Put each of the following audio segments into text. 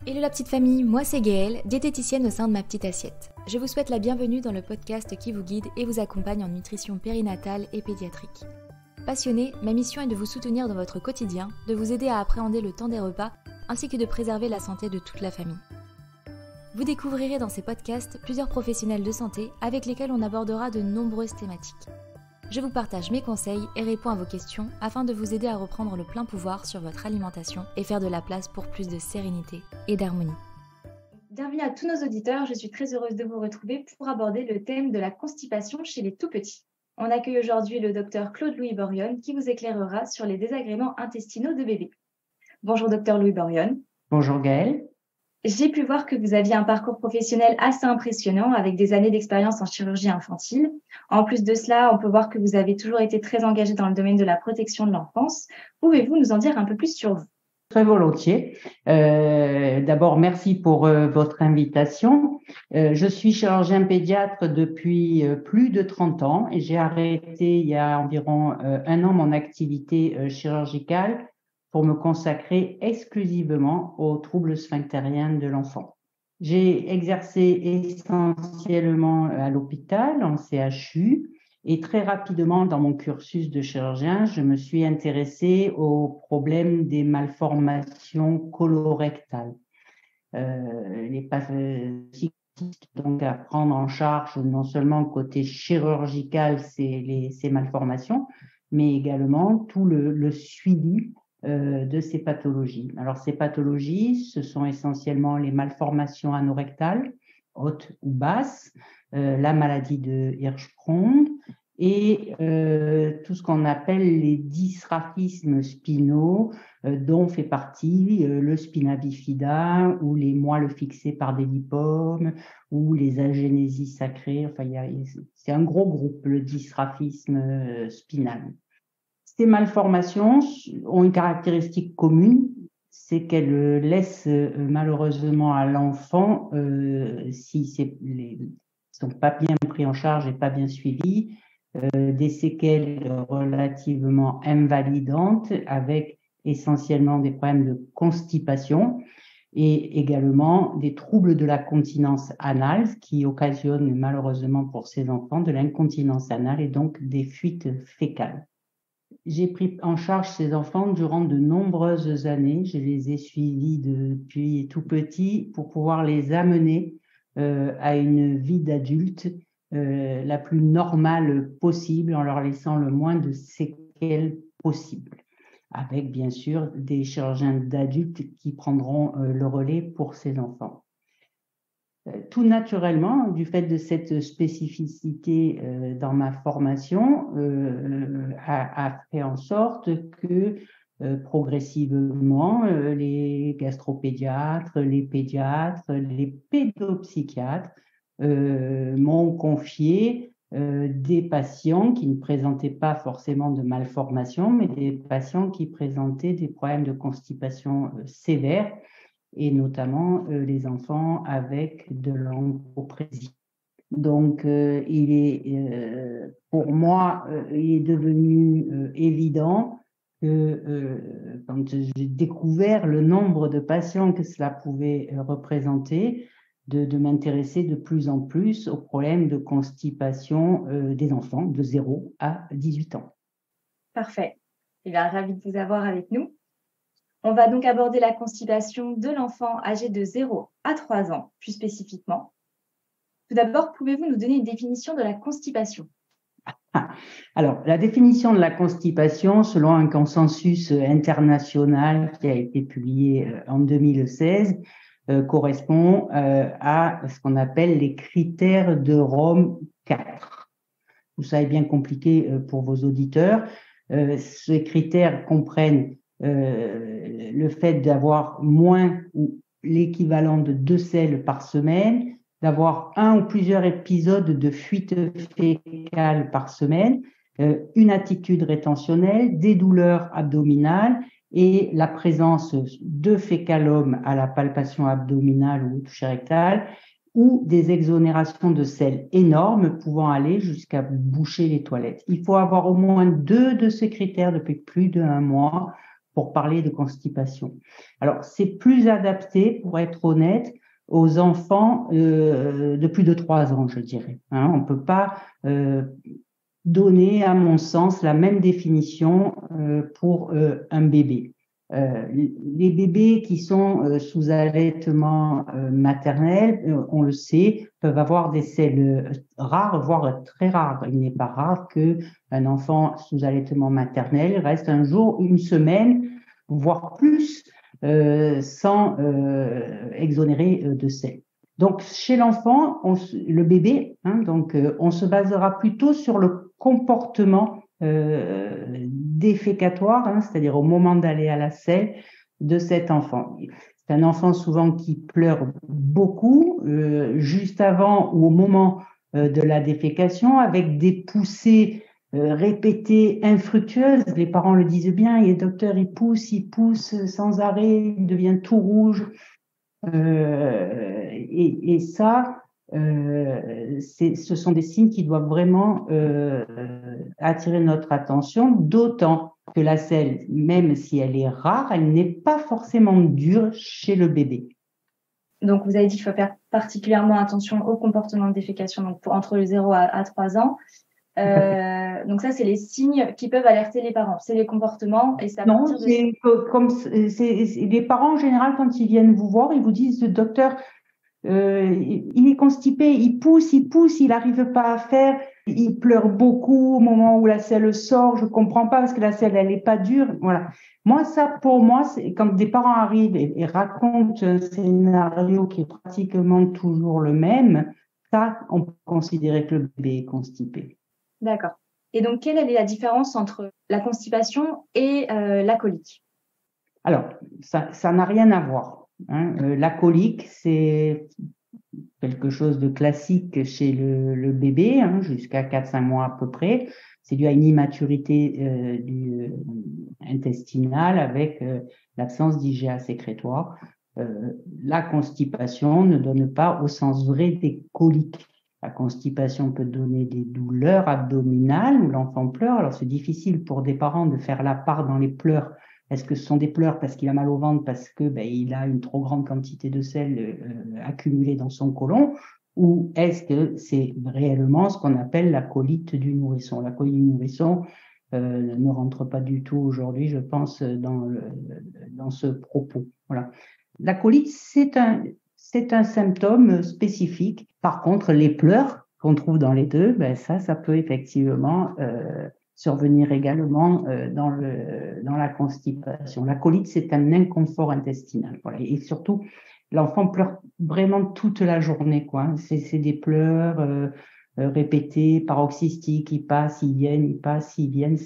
Hello la petite famille, moi c'est Gaëlle, diététicienne au sein de Ma Petite Assiette. Je vous souhaite la bienvenue dans le podcast qui vous guide et vous accompagne en nutrition périnatale et pédiatrique. Passionnée, ma mission est de vous soutenir dans votre quotidien, de vous aider à appréhender le temps des repas, ainsi que de préserver la santé de toute la famille. Vous découvrirez dans ces podcasts plusieurs professionnels de santé avec lesquels on abordera de nombreuses thématiques. Je vous partage mes conseils et réponds à vos questions afin de vous aider à reprendre le plein pouvoir sur votre alimentation et faire de la place pour plus de sérénité et d'harmonie. Bienvenue à tous nos auditeurs, je suis très heureuse de vous retrouver pour aborder le thème de la constipation chez les tout-petits. On accueille aujourd'hui le docteur Claude-Louis Borionne qui vous éclairera sur les désagréments intestinaux de bébé. Bonjour docteur Louis Borionne. Bonjour Gaëlle. J'ai pu voir que vous aviez un parcours professionnel assez impressionnant avec des années d'expérience en chirurgie infantile. En plus de cela, on peut voir que vous avez toujours été très engagé dans le domaine de la protection de l'enfance. Pouvez-vous nous en dire un peu plus sur vous ? Très volontiers. D'abord, merci pour votre invitation. Je suis chirurgien pédiatre depuis plus de 30 ans et j'ai arrêté il y a environ un an mon activité chirurgicale pour me consacrer exclusivement aux troubles sphinctériens de l'enfant. J'ai exercé essentiellement à l'hôpital, en CHU, et très rapidement dans mon cursus de chirurgien, je me suis intéressée au problème des malformations colorectales. Les donc à prendre en charge non seulement côté chirurgical ces malformations, mais également tout le suivi de ces pathologies. Alors, ces pathologies, ce sont essentiellement les malformations anorectales, hautes ou basses, la maladie de Hirschsprung et tout ce qu'on appelle les dysraphismes spinaux, dont fait partie le spina bifida ou les moelles fixées par des lipomes ou les agénésies sacrées. Enfin, c'est un gros groupe, le dysraphisme spinal. Ces malformations ont une caractéristique commune, c'est qu'elles laissent malheureusement à l'enfant, si ne sont pas bien pris en charge et pas bien suivis, des séquelles relativement invalidantes avec essentiellement des problèmes de constipation et également des troubles de la continence anale, ce qui occasionne malheureusement pour ces enfants de l'incontinence anale et donc des fuites fécales. J'ai pris en charge ces enfants durant de nombreuses années. Je les ai suivis depuis tout petit pour pouvoir les amener à une vie d'adulte la plus normale possible en leur laissant le moins de séquelles possible. Avec bien sûr des chirurgiens d'adultes qui prendront le relais pour ces enfants. Tout naturellement, du fait de cette spécificité dans ma formation, a fait en sorte que progressivement, les gastropédiatres, les pédiatres, les pédopsychiatres m'ont confié des patients qui ne présentaient pas forcément de malformation, mais des patients qui présentaient des problèmes de constipation sévères, et notamment les enfants avec de l'entéroprésie. Donc, pour moi, il est devenu évident que quand j'ai découvert le nombre de patients que cela pouvait représenter, de m'intéresser de plus en plus aux problèmes de constipation des enfants de 0 à 18 ans. Parfait. Je suis ravie de vous avoir avec nous. On va donc aborder la constipation de l'enfant âgé de 0 à 3 ans, plus spécifiquement. Tout d'abord, pouvez-vous nous donner une définition de la constipation ? Alors, la définition de la constipation, selon un consensus international qui a été publié en 2016, correspond à ce qu'on appelle les critères de Rome 4. Tout ça est bien compliqué pour vos auditeurs. Ces critères comprennent le fait d'avoir moins ou l'équivalent de 2 selles par semaine, d'avoir un ou plusieurs épisodes de fuite fécale par semaine, une attitude rétentionnelle, des douleurs abdominales et la présence de fécalome à la palpation abdominale ou toucher rectal ou des exonérations de selles énormes pouvant aller jusqu'à boucher les toilettes. Il faut avoir au moins 2 de ces critères depuis plus d'1 mois pour parler de constipation. Alors, c'est plus adapté, pour être honnête, aux enfants de plus de 3 ans, je dirais. Hein, on peut pas donner, à mon sens, la même définition pour un bébé. Les bébés qui sont sous allaitement maternel, on le sait, peuvent avoir des selles rares, voire très rares. Il n'est pas rare qu'un enfant sous allaitement maternel reste un jour, une semaine, voire plus, sans exonérer de selles. Donc, chez l'enfant, le bébé, hein, on se basera plutôt sur le comportement défécatoire, hein, c'est-à-dire au moment d'aller à la selle de cet enfant. C'est un enfant souvent qui pleure beaucoup, juste avant ou au moment de la défécation, avec des poussées répétées, infructueuses. Les parents le disent bien, et le docteur, il pousse sans arrêt, il devient tout rouge. Et ça, ce sont des signes qui doivent vraiment attirer notre attention, d'autant que la selle, même si elle est rare, elle n'est pas forcément dure chez le bébé. Donc, vous avez dit qu'il faut faire particulièrement attention au comportement de défécation, donc entre le 0 à 3 ans. Donc ça, c'est les signes qui peuvent alerter les parents. C'est les comportements et c'est à partir de... Les parents, en général, quand ils viennent vous voir, ils vous disent, le docteur, il est constipé, il pousse, il n'arrive pas à faire, il pleure beaucoup au moment où la selle sort, je comprends pas parce que la selle, elle est pas dure. Voilà. Moi, ça, pour moi, c'est quand des parents arrivent et racontent un scénario qui est pratiquement toujours le même, ça, on peut considérer que le bébé est constipé. D'accord. Et donc, quelle est la différence entre la constipation et la colique? Alors, ça n'a rien à voir. Hein. La colique, c'est quelque chose de classique chez le bébé, hein, jusqu'à 4-5 mois à peu près. C'est dû à une immaturité intestinale avec l'absence d'IGA sécrétoire. La constipation ne donne pas au sens vrai des coliques. La constipation peut donner des douleurs abdominales où l'enfant pleure. Alors, c'est difficile pour des parents de faire la part dans les pleurs. Est-ce que ce sont des pleurs parce qu'il a mal au ventre, parce que il a une trop grande quantité de sel accumulée dans son côlon, ou est-ce que c'est réellement ce qu'on appelle la colite du nourrisson? La colite du nourrisson ne rentre pas du tout aujourd'hui, je pense, dans ce propos. Voilà. La colite, c'est un symptôme spécifique. Par contre, les pleurs qu'on trouve dans les deux, ça peut effectivement survenir également dans la constipation. La colite, c'est un inconfort intestinal. Voilà. Et surtout, l'enfant pleure vraiment toute la journée, quoi. C'est des pleurs répétés, paroxystiques, ils passent, ils viennent, ils passent, ils viennent.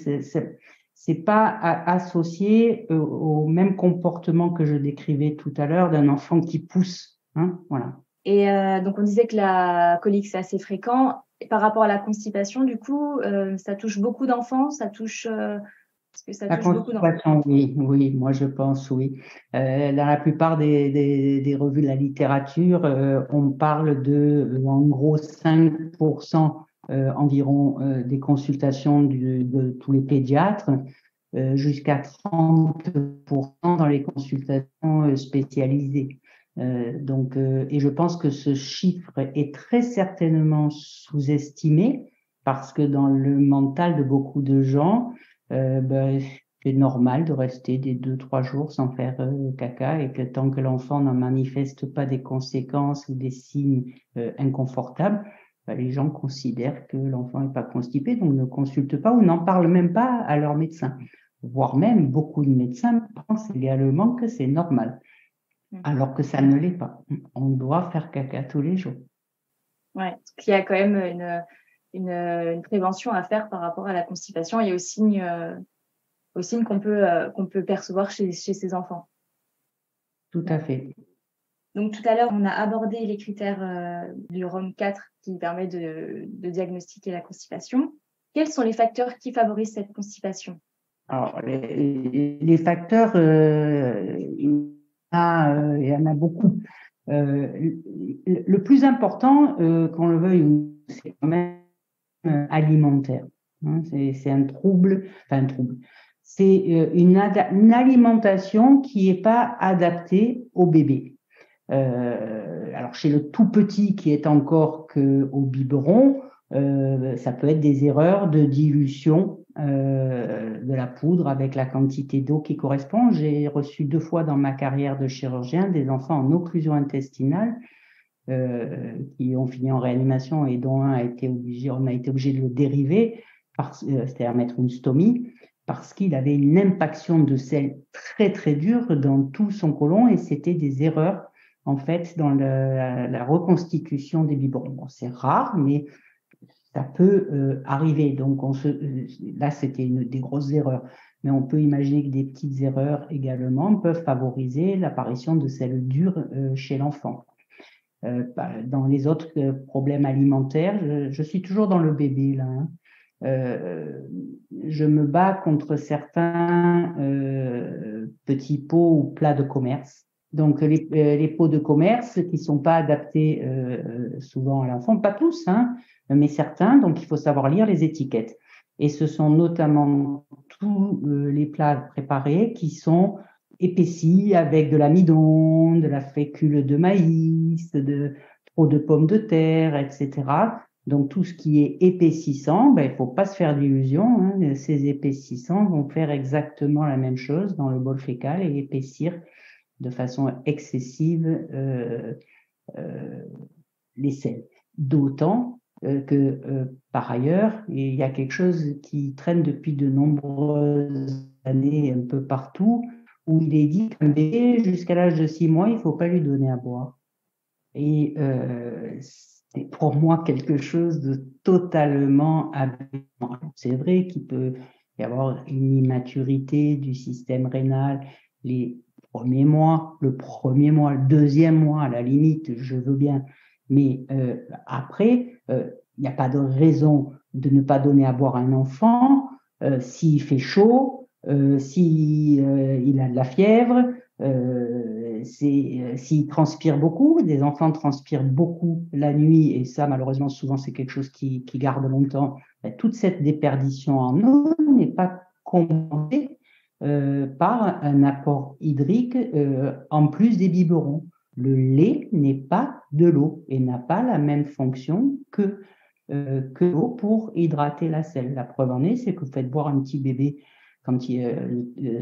C'est pas associé au même comportement que je décrivais tout à l'heure d'un enfant qui pousse. Hein, voilà. Et donc, on disait que la colique, c'est assez fréquent. Et par rapport à la constipation, du coup, ça touche beaucoup d'enfants, ça touche... Est-ce que ça touche beaucoup d'enfants? Oui, moi je pense, oui. Dans la plupart des revues de la littérature, on parle de, en gros, 5% environ des consultations de tous les pédiatres, jusqu'à 30% dans les consultations spécialisées. Et je pense que ce chiffre est très certainement sous-estimé parce que dans le mental de beaucoup de gens, c'est normal de rester des 2-3 jours sans faire caca et que tant que l'enfant n'en manifeste pas des conséquences ou des signes inconfortables, les gens considèrent que l'enfant n'est pas constipé, donc ne consultent pas ou n'en parlent même pas à leur médecin. Voire même, beaucoup de médecins pensent également que c'est normal, alors que ça ne l'est pas. On doit faire caca tous les jours. Ouais, il y a quand même une prévention à faire par rapport à la constipation et aux signes qu'on peut percevoir chez ces enfants. Tout à fait. Donc, tout à l'heure, on a abordé les critères du ROM4 qui permet de diagnostiquer la constipation. Quels sont les facteurs qui favorisent cette constipation? Alors, les facteurs, il y en a beaucoup. Le plus important, qu'on le veuille, c'est quand même alimentaire. Hein, c'est un trouble, enfin un trouble. c'est une alimentation qui n'est pas adaptée au bébé. Alors chez le tout petit qui est encore qu'au biberon, ça peut être des erreurs de dilution de la poudre avec la quantité d'eau qui correspond. J'ai reçu 2 fois dans ma carrière de chirurgien des enfants en occlusion intestinale qui ont fini en réanimation et dont on a été obligé de le dériver, c'est-à-dire mettre une stomie, parce qu'il avait une impaction de sel très très dure dans tout son côlon et c'était des erreurs en fait dans la reconstitution des biberons. Bon, c'est rare, mais ça peut arriver. Donc là, c'était des grosses erreurs. Mais on peut imaginer que des petites erreurs également peuvent favoriser l'apparition de sel dur chez l'enfant. Dans les autres problèmes alimentaires, je suis toujours dans le bébé là. Je me bats contre certains petits pots ou plats de commerce. Donc les pots de commerce qui sont pas adaptés souvent à l'enfant, pas tous, hein, mais certains. Donc il faut savoir lire les étiquettes. Et ce sont notamment tous les plats préparés qui sont épaissis avec de l'amidon, de la fécule de maïs, trop de pommes de terre, etc. Donc tout ce qui est épaississant, il faut pas se faire d'illusions. Hein. Ces épaississants vont faire exactement la même chose dans le bol fécal et épaissir de façon excessive les selles. D'autant que par ailleurs, il y a quelque chose qui traîne depuis de nombreuses années un peu partout, où il est dit qu'un bébé jusqu'à l'âge de 6 mois, il ne faut pas lui donner à boire. Et c'est pour moi quelque chose de totalement aberrant. C'est vrai qu'il peut y avoir une immaturité du système rénal les premiers mois, le 2e mois à la limite, je veux bien. Mais après, il n'y a pas de raison de ne pas donner à boire à un enfant s'il fait chaud, s'il a de la fièvre, s'il transpire beaucoup. Des enfants transpirent beaucoup la nuit et ça, malheureusement, souvent, c'est quelque chose qui garde longtemps. Toute cette déperdition en eau n'est pas compensée par un apport hydrique en plus des biberons. Le lait n'est pas de l'eau et n'a pas la même fonction que l'eau pour hydrater la selle. La preuve en est, c'est que vous faites boire un petit bébé quand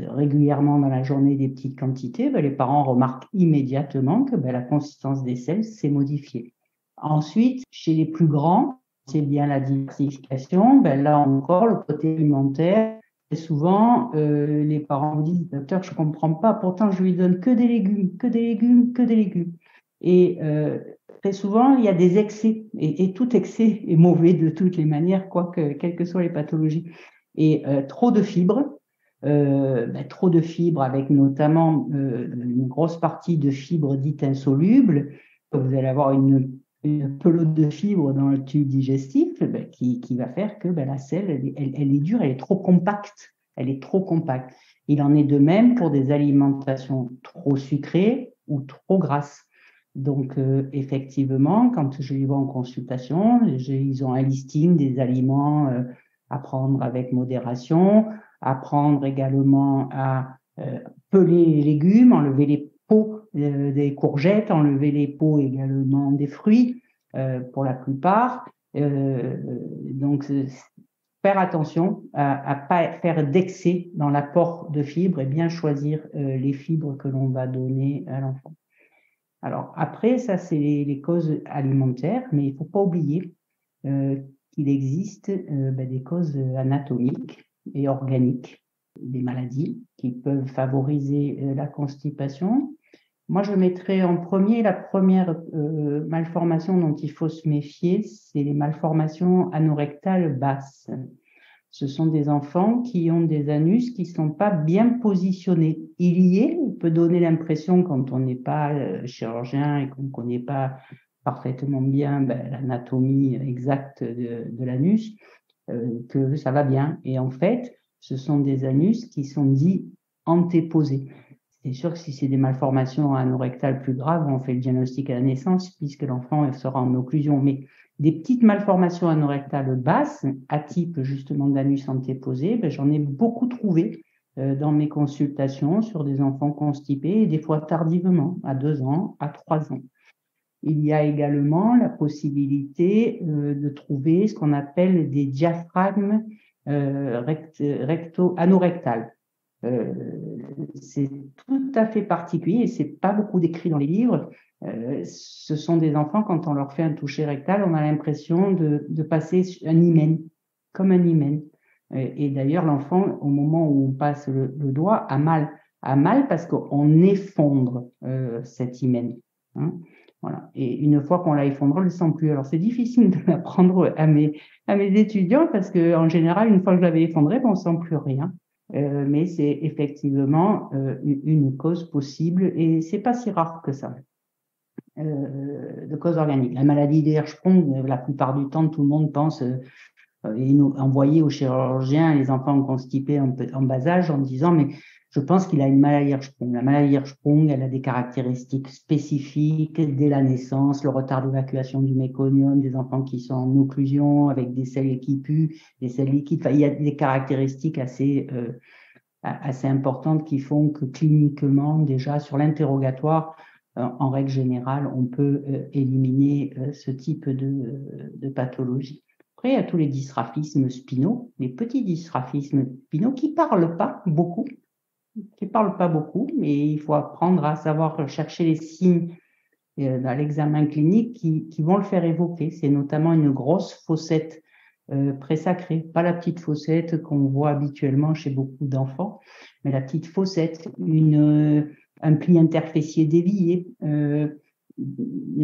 régulièrement dans la journée des petites quantités, les parents remarquent immédiatement que la consistance des selles s'est modifiée. Ensuite, chez les plus grands, c'est bien la diversification. Là encore, le côté alimentaire, et souvent, les parents vous disent, docteur, je comprends pas, pourtant je lui donne que des légumes, que des légumes, que des légumes. Et très souvent, il y a des excès, et tout excès est mauvais de toutes les manières, quelles que soient les pathologies. Et trop de fibres avec notamment une grosse partie de fibres dites insolubles. Vous allez avoir une pelote de fibres dans le tube digestif qui va faire que la selle, elle est dure, elle est trop compacte. Il en est de même pour des alimentations trop sucrées ou trop grasses. Donc, effectivement, quand je les vois en consultation, ils ont un listing des aliments à prendre avec modération, apprendre également à peler les légumes, enlever les peaux des courgettes, enlever les peaux également des fruits pour la plupart. Donc, faire attention à pas faire d'excès dans l'apport de fibres et bien choisir les fibres que l'on va donner à l'enfant. Alors après, ça c'est les causes alimentaires, mais il ne faut pas oublier qu'il existe des causes anatomiques et organiques, des maladies qui peuvent favoriser la constipation. Moi, je mettrais en premier la première malformation dont il faut se méfier, c'est les malformations anorectales basses. Ce sont des enfants qui ont des anus qui ne sont pas bien positionnés. Il peut donner l'impression, quand on n'est pas chirurgien et qu'on ne connaît pas parfaitement bien l'anatomie exacte de l'anus, que ça va bien. Et en fait, ce sont des anus qui sont dits antéposés. C'est sûr que si c'est des malformations anorectales plus graves, on fait le diagnostic à la naissance puisque l'enfant sera en occlusion. Mais des petites malformations anorectales basses, à type justement d'anus antéposé, j'en ai beaucoup trouvé dans mes consultations sur des enfants constipés, et des fois tardivement, à 2 ans, à 3 ans. Il y a également la possibilité de trouver ce qu'on appelle des diaphragmes anorectales. C'est tout à fait particulier et c'est pas beaucoup décrit dans les livres. Ce sont des enfants, quand on leur fait un toucher rectal, on a l'impression de passer un hymen, comme un hymen. Et d'ailleurs, l'enfant, au moment où on passe le doigt, a mal parce qu'on effondre cet hymen. Hein. Voilà. Et une fois qu'on l'a effondré, on ne le sent plus. Alors, c'est difficile de l'apprendre à mes étudiants parce que, en général, une fois que je l'avais effondré, on ne sent plus rien. Mais c'est effectivement une cause possible et c'est pas si rare que ça. De cause organique. La maladie de Hirschsprung, la plupart du temps, tout le monde pense envoyer au chirurgien les enfants constipés en bas âge en disant mais je pense qu'il a une maladie Hirschsprung. La maladie Hirschsprung, elle a des caractéristiques spécifiques dès la naissance, le retard d'évacuation du méconium, des enfants qui sont en occlusion avec des selles qui puent, des selles liquides. Enfin, il y a des caractéristiques assez importantes qui font que cliniquement, déjà sur l'interrogatoire, en règle générale, on peut éliminer ce type de pathologie. Après, il y a tous les dysgraphismes spinaux, les petits dysgraphismes spinaux qui parlent pas beaucoup, mais il faut apprendre à savoir chercher les signes dans l'examen clinique qui vont le faire évoquer. C'est notamment une grosse fossette présacrée, pas la petite fossette qu'on voit habituellement chez beaucoup d'enfants, mais la petite fossette, un pli interfessier dévié, une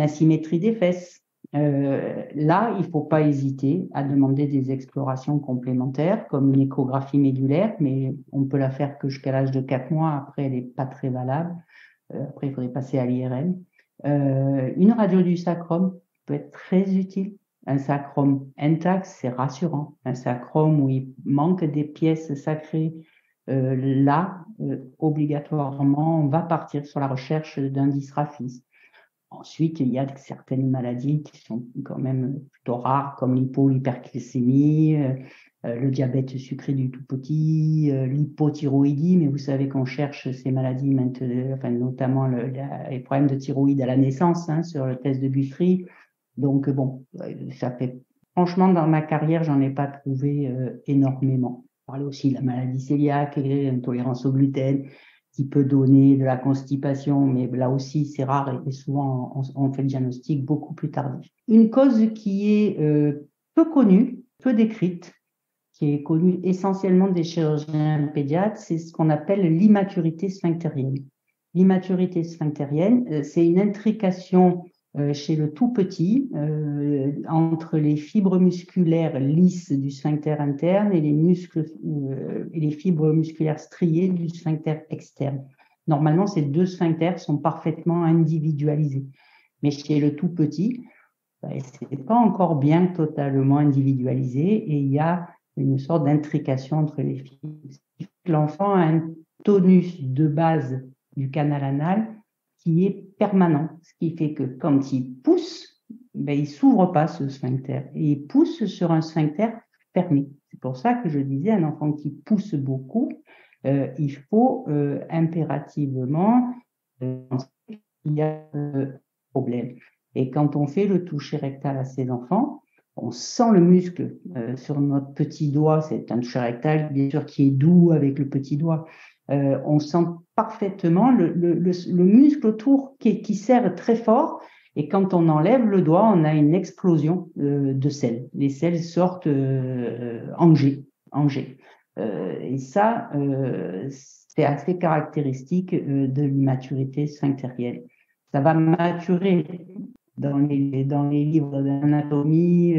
asymétrie des fesses. Là, il ne faut pas hésiter à demander des explorations complémentaires comme une échographie médulaire, mais on peut la faire que jusqu'à l'âge de 4 mois. Après, elle n'est pas très valable. Après, il faudrait passer à l'IRM. Une radio du sacrum peut être très utile. Un sacrum intact, c'est rassurant. Un sacrum où il manque des pièces sacrées, obligatoirement, on va partir sur la recherche d'un dysgraphiste. Ensuite, il y a certaines maladies qui sont quand même plutôt rares, comme l'hypoglycémie, le diabète sucré du tout petit, l'hypothyroïdie, mais vous savez qu'on cherche ces maladies maintenant, enfin, notamment les problèmes de thyroïde à la naissance, sur le test de Guthrie. Donc bon, ça fait, franchement, dans ma carrière, j'en ai pas trouvé énormément. On parlait aussi de la maladie cœliaque, l'intolérance au gluten, qui peut donner de la constipation, mais là aussi c'est rare et souvent on fait le diagnostic beaucoup plus tardif. Une cause qui est peu connue, peu décrite, qui est connue essentiellement des chirurgiens pédiatres, c'est ce qu'on appelle l'immaturité sphinctérienne. L'immaturité sphinctérienne, c'est une intrication chez le tout petit entre les fibres musculaires lisses du sphincter interne et les fibres musculaires striées du sphincter externe. Normalement, ces deux sphincters sont parfaitement individualisés. Mais chez le tout petit, c'est pas encore bien totalement individualisé et il y a une sorte d'intrication entre les fibres. L'enfant a un tonus de base du canal anal qui est permanent, ce qui fait que quand il pousse, il s'ouvre pas ce sphincter et il pousse sur un sphincter fermé. C'est pour ça que je disais, un enfant qui pousse beaucoup, il faut impérativement il y a un problème. Et quand on fait le toucher rectal à ces enfants, on sent le muscle sur notre petit doigt. C'est un toucher rectal, bien sûr, qui est doux avec le petit doigt. On sent parfaitement le muscle autour qui serre très fort. Et quand on enlève le doigt, on a une explosion de selles. Les selles sortent en jet. Et ça, c'est assez caractéristique de l'immaturité sphinctérienne. Ça va maturer dans les livres d'anatomie.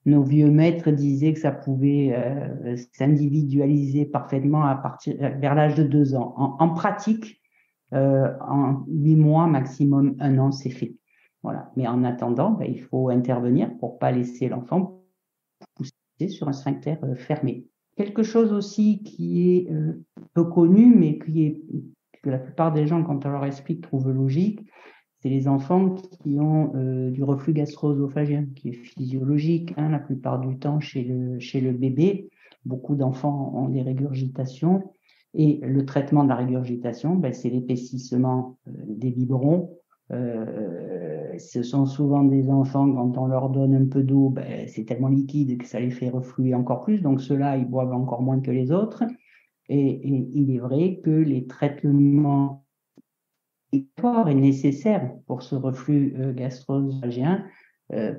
Nos vieux maîtres disaient que ça pouvait s'individualiser parfaitement vers l'âge de 2 ans. En pratique, en 8 mois, maximum 1 an, c'est fait. Voilà. Mais en attendant, il faut intervenir pour pas laisser l'enfant pousser sur un sphincter fermé. Quelque chose aussi qui est peu connu, mais que la plupart des gens, quand on leur explique, trouvent logique, c'est les enfants qui ont du reflux gastro-œsophagien, qui est physiologique la plupart du temps chez le bébé. Beaucoup d'enfants ont des régurgitations. Et le traitement de la régurgitation, c'est l'épaississement des biberons. Ce sont souvent des enfants, quand on leur donne un peu d'eau, c'est tellement liquide que ça les fait refluer encore plus. Donc ceux-là, ils boivent encore moins que les autres. Et il est vrai que les traitements est nécessaire pour ce reflux gastro-œsophagien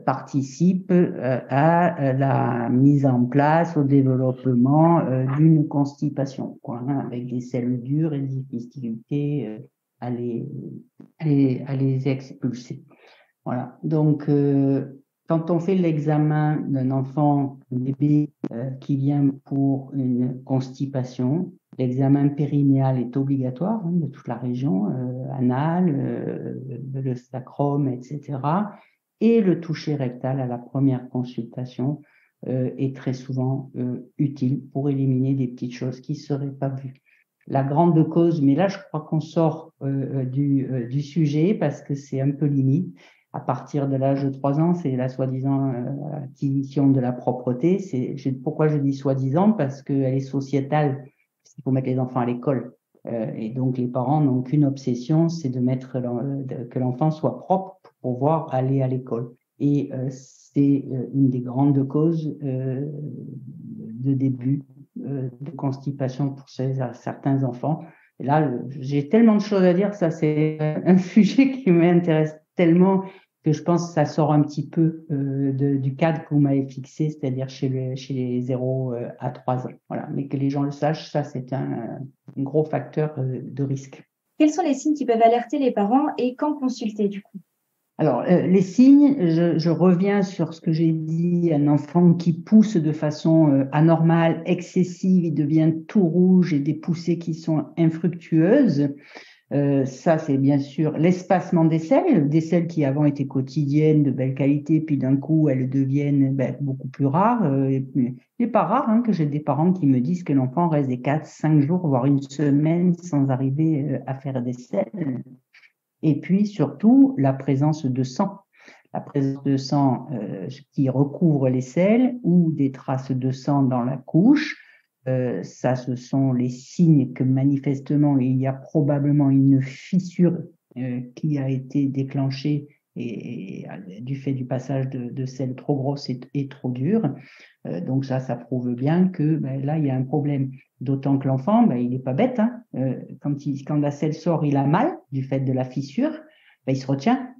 participent à la mise en place, au développement d'une constipation, avec des selles dures et des difficultés à les expulser. Voilà. Donc, quand on fait l'examen d'un enfant, un bébé qui vient pour une constipation, l'examen périnéal est obligatoire de toute la région, anale, le sacrum, etc. Et le toucher rectal à la première consultation est très souvent utile pour éliminer des petites choses qui ne seraient pas vues. La grande cause, mais là je crois qu'on sort du sujet parce que c'est un peu limite. À partir de l'âge de 3 ans, c'est la soi-disant acquisition de la propreté. Pourquoi je dis soi-disant? Parce qu'elle est sociétale. Il faut mettre les enfants à l'école. Et donc, les parents n'ont qu'une obsession, c'est de mettre que l'enfant soit propre pour pouvoir aller à l'école. Et c'est une des grandes causes de début de constipation pour certains enfants. Et là, j'ai tellement de choses à dire, ça c'est un sujet qui m'intéresse tellement que je pense que ça sort un petit peu du cadre que vous m'avez fixé, c'est-à-dire chez les 0 à 3 ans. Voilà. Mais que les gens le sachent, ça c'est un gros facteur de risque. Quels sont les signes qui peuvent alerter les parents et quand consulter du coup? Alors, les signes, je reviens sur ce que j'ai dit, un enfant qui pousse de façon anormale, excessive, il devient tout rouge et des poussées qui sont infructueuses. Ça, c'est bien sûr l'espacement des selles qui avant étaient quotidiennes, de belle qualité, puis d'un coup, elles deviennent beaucoup plus rares. Il n'est pas rare que j'ai des parents qui me disent que l'enfant reste des 4-5 jours, voire une semaine sans arriver à faire des selles. Et puis surtout, la présence de sang. La présence de sang qui recouvre les selles ou des traces de sang dans la couche. Ça, ce sont les signes que manifestement, il y a probablement une fissure qui a été déclenchée et du fait du passage de selles trop grosses et trop dures. Donc ça prouve bien que là, il y a un problème. D'autant que l'enfant, il n'est pas bête. Quand la selle sort, il a mal du fait de la fissure. Il se retient.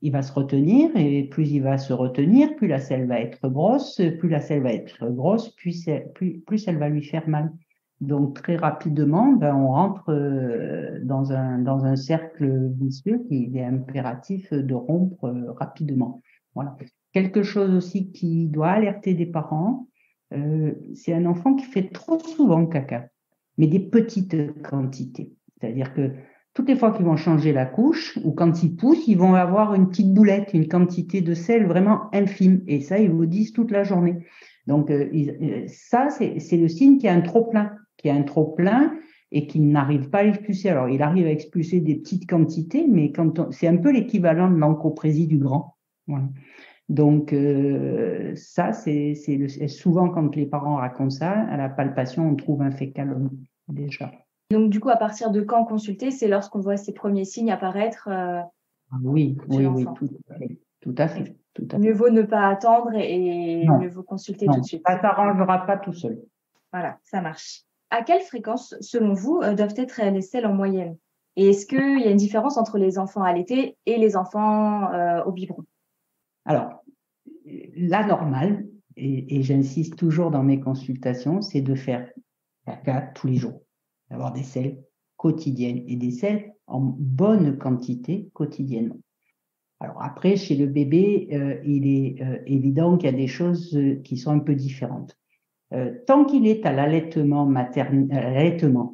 Il va se retenir et plus il va se retenir, plus la selle va être grosse. Plus la selle va être grosse, plus elle va lui faire mal. Donc très rapidement, on rentre dans un cercle vicieux qu'il est impératif de rompre rapidement. Voilà. Quelque chose aussi qui doit alerter des parents, c'est un enfant qui fait trop souvent caca, mais des petites quantités. C'est-à-dire que toutes les fois qu'ils vont changer la couche ou quand ils poussent, ils vont avoir une petite boulette, une quantité de sel vraiment infime. Et ça, ils vous disent toute la journée. Donc ça, c'est le signe qu'il y a un trop-plein et qu'il n'arrive pas à expulser. Alors, il arrive à expulser des petites quantités, mais c'est un peu l'équivalent de l'encoprésie du grand. Voilà. Donc ça, c'est souvent quand les parents racontent ça, à la palpation, on trouve un fécal déjà. Donc du coup, à partir de quand consulter, c'est lorsqu'on voit ces premiers signes apparaître Oui, tout à fait. Mieux vaut ne pas attendre et mieux vaut consulter tout de suite. Ça ne s'arrangera pas tout seul. Voilà, ça marche. À quelle fréquence, selon vous, doivent être les selles en moyenne? Et est-ce qu'il y a une différence entre les enfants allaités et les enfants au biberon? Alors, la normale, et j'insiste toujours dans mes consultations, c'est de faire caca tous les jours, d'avoir des selles quotidiennes et des selles en bonne quantité quotidiennement. Alors après, chez le bébé, il est évident qu'il y a des choses qui sont un peu différentes. Tant qu'il est à l'allaitement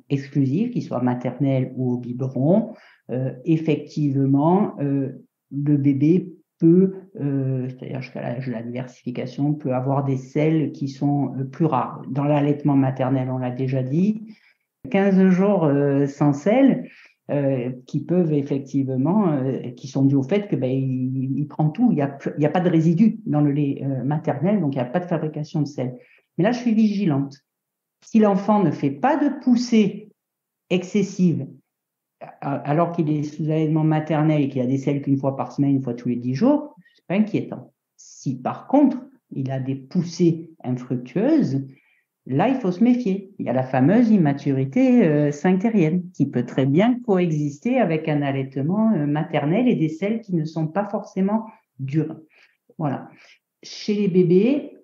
exclusif, qu'il soit maternel ou au biberon, effectivement, le bébé peut, c'est-à-dire jusqu'à l'âge de la diversification, peut avoir des selles qui sont plus rares. Dans l'allaitement maternel, on l'a déjà dit, 15 jours sans selles, qui peuvent effectivement, qui sont dus au fait que il prend tout, il y a pas de résidus dans le lait maternel, donc il n'y a pas de fabrication de sel. Mais là, je suis vigilante. Si l'enfant ne fait pas de poussée excessive, alors qu'il est sous allaitement maternel et qu'il a des selles qu'une fois par semaine, une fois tous les 10 jours, c'est pas inquiétant. Si par contre, il a des poussées infructueuses, là, il faut se méfier. Il y a la fameuse immaturité sphinctérienne qui peut très bien coexister avec un allaitement maternel et des selles qui ne sont pas forcément dures. Voilà. Chez les bébés,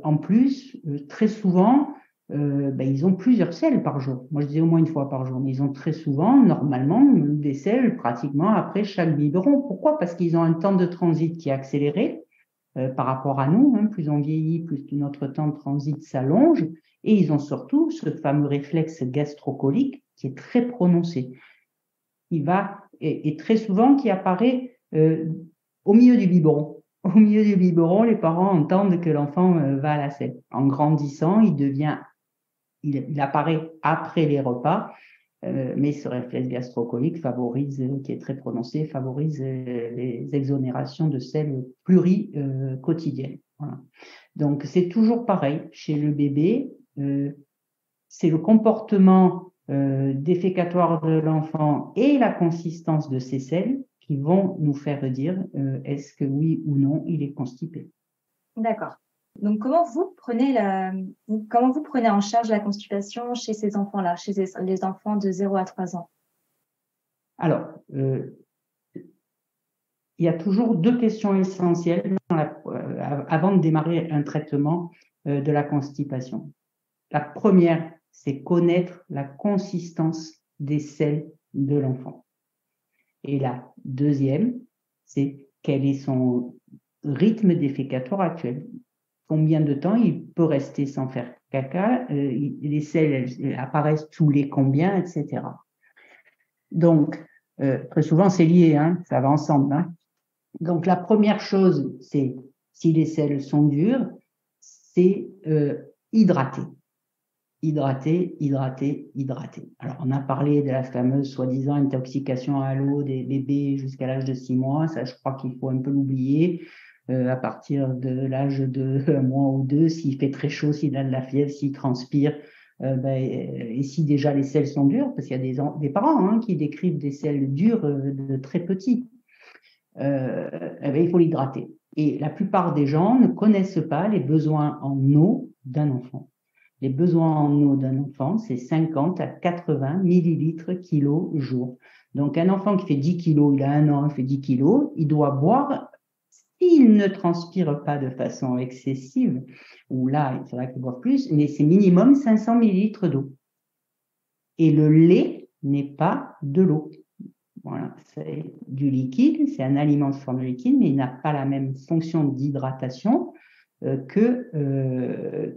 en plus, très souvent, ils ont plusieurs selles par jour. Moi, je disais au moins une fois par jour, mais ils ont très souvent, normalement, des selles pratiquement après chaque biberon. Pourquoi? Parce qu'ils ont un temps de transit qui est accéléré par rapport à nous. Plus on vieillit, plus notre temps de transit s'allonge. Et ils ont surtout ce fameux réflexe gastrocolique qui est très prononcé. Et très souvent qui apparaît au milieu du biberon. Au milieu du biberon, les parents entendent que l'enfant va à la selle. En grandissant, il apparaît après les repas, mais ce réflexe gastrocolique qui est très prononcé, favorise les exonérations de selles quotidiennes. Voilà. Donc, c'est toujours pareil. Chez le bébé, c'est le comportement défécatoire de l'enfant et la consistance de ses selles qui vont nous faire dire est-ce que oui ou non il est constipé. D'accord. Donc, comment vous prenez en charge la constipation chez ces enfants-là, chez les enfants de 0 à 3 ans? Alors, il y a toujours 2 questions essentielles avant de démarrer un traitement de la constipation. La première, c'est connaître la consistance des selles de l'enfant. Et la deuxième, c'est quel est son rythme défécatoire actuel. Combien de temps il peut rester sans faire caca, les selles elles apparaissent tous les combien, etc. Donc, très souvent, c'est lié, ça va ensemble. Donc, la première chose, c'est, si les selles sont dures, c'est hydrater. Hydrater. Alors, on a parlé de la fameuse soi-disant intoxication à l'eau des bébés jusqu'à l'âge de 6 mois. Ça, je crois qu'il faut un peu l'oublier. À partir de l'âge de 1 mois ou 2, s'il fait très chaud, s'il a de la fièvre, s'il transpire, et si déjà les selles sont dures, parce qu'il y a des parents qui décrivent des selles dures de très petits, il faut l'hydrater. Et la plupart des gens ne connaissent pas les besoins en eau d'un enfant. Les besoins en eau d'un enfant, c'est 50 à 80 millilitres kilo jour. Donc, un enfant qui fait 10 kilos, il a 1 an, il fait 10 kilos, il doit boire, s'il ne transpire pas de façon excessive, ou là, il faudra qu'il boive plus, mais c'est minimum 500 millilitres d'eau. Et le lait n'est pas de l'eau. Voilà, c'est du liquide, c'est un aliment sous forme de liquide, mais il n'a pas la même fonction d'hydratation que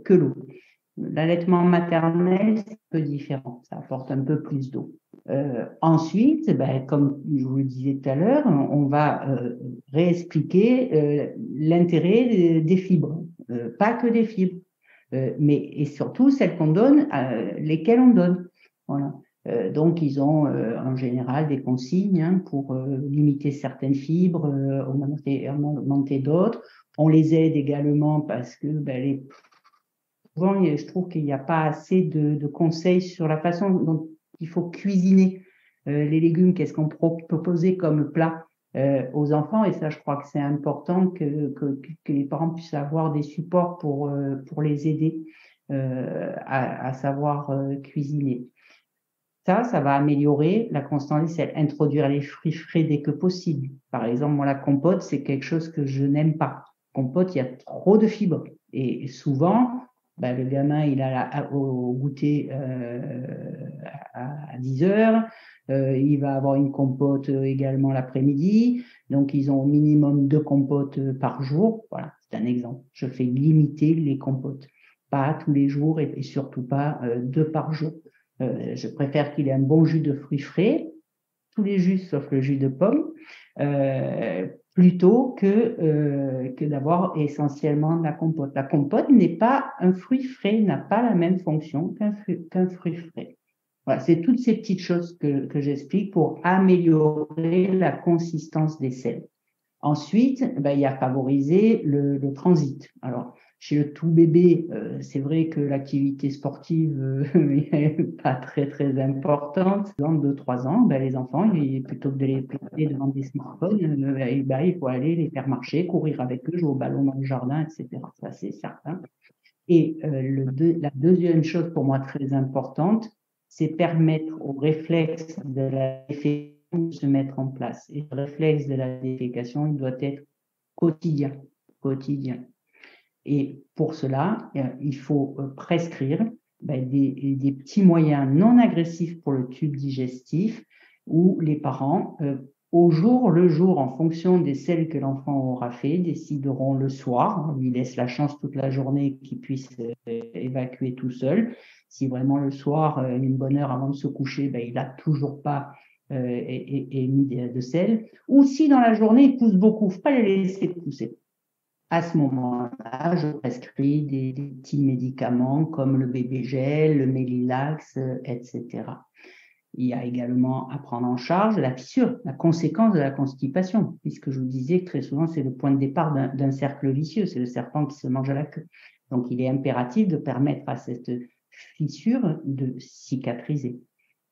l'eau. L'allaitement maternel, c'est un peu différent, ça apporte un peu plus d'eau. Ensuite, comme je vous le disais tout à l'heure, on va réexpliquer l'intérêt des fibres, pas que des fibres, et surtout celles qu'on donne, lesquelles on donne. Voilà. Donc, ils ont en général des consignes pour limiter certaines fibres, augmenter d'autres. On les aide également parce que souvent, je trouve qu'il n'y a pas assez de conseils sur la façon dont il faut cuisiner les légumes, qu'est-ce qu'on peut proposer comme plat aux enfants. Et ça, je crois que c'est important que les parents puissent avoir des supports pour les aider à savoir cuisiner. Ça va améliorer la constance des selles. Introduire les fruits frais dès que possible. Par exemple, moi, la compote, c'est quelque chose que je n'aime pas. Compote, il y a trop de fibres. Et souvent, le gamin, il a au goûter à 10 heures. Il va avoir une compote également l'après-midi. Donc, ils ont au minimum 2 compotes par jour. Voilà, c'est un exemple. Je fais limiter les compotes. Pas tous les jours et surtout pas 2 par jour. Je préfère qu'il ait un bon jus de fruits frais, tous les jus sauf le jus de pomme, plutôt que d'avoir essentiellement de la compote. La compote n'est pas un fruit frais, n'a pas la même fonction qu'un fruit frais. Voilà, c'est toutes ces petites choses que j'explique pour améliorer la consistance des selles. Ensuite, il y a favoriser le transit. Alors, Chez le tout bébé, c'est vrai que l'activité sportive n'est pas très, très importante. Dans 2-3 ans, les enfants, plutôt que de les placer devant des smartphones, il faut aller les faire marcher, courir avec eux, jouer au ballon dans le jardin, etc. Ça, c'est certain. Et la deuxième chose pour moi très importante, c'est permettre au réflexe de la défécation de se mettre en place. Et le réflexe de la défécation, il doit être quotidien. Et pour cela, il faut prescrire des petits moyens non agressifs pour le tube digestif où les parents, au jour le jour, en fonction des selles que l'enfant aura fait, décideront le soir. On lui laisse la chance toute la journée qu'il puisse évacuer tout seul. Si vraiment le soir, une bonne heure avant de se coucher, il n'a toujours pas émis de sel. Ou si dans la journée, il pousse beaucoup, il ne faut pas les laisser pousser. À ce moment-là, je prescris des petits médicaments comme le bébé gel, le Mélilax, etc. Il y a également à prendre en charge la fissure, la conséquence de la constipation, puisque je vous disais que très souvent, c'est le point de départ d'un cercle vicieux, c'est le serpent qui se mange à la queue. Donc, il est impératif de permettre à cette fissure de cicatriser.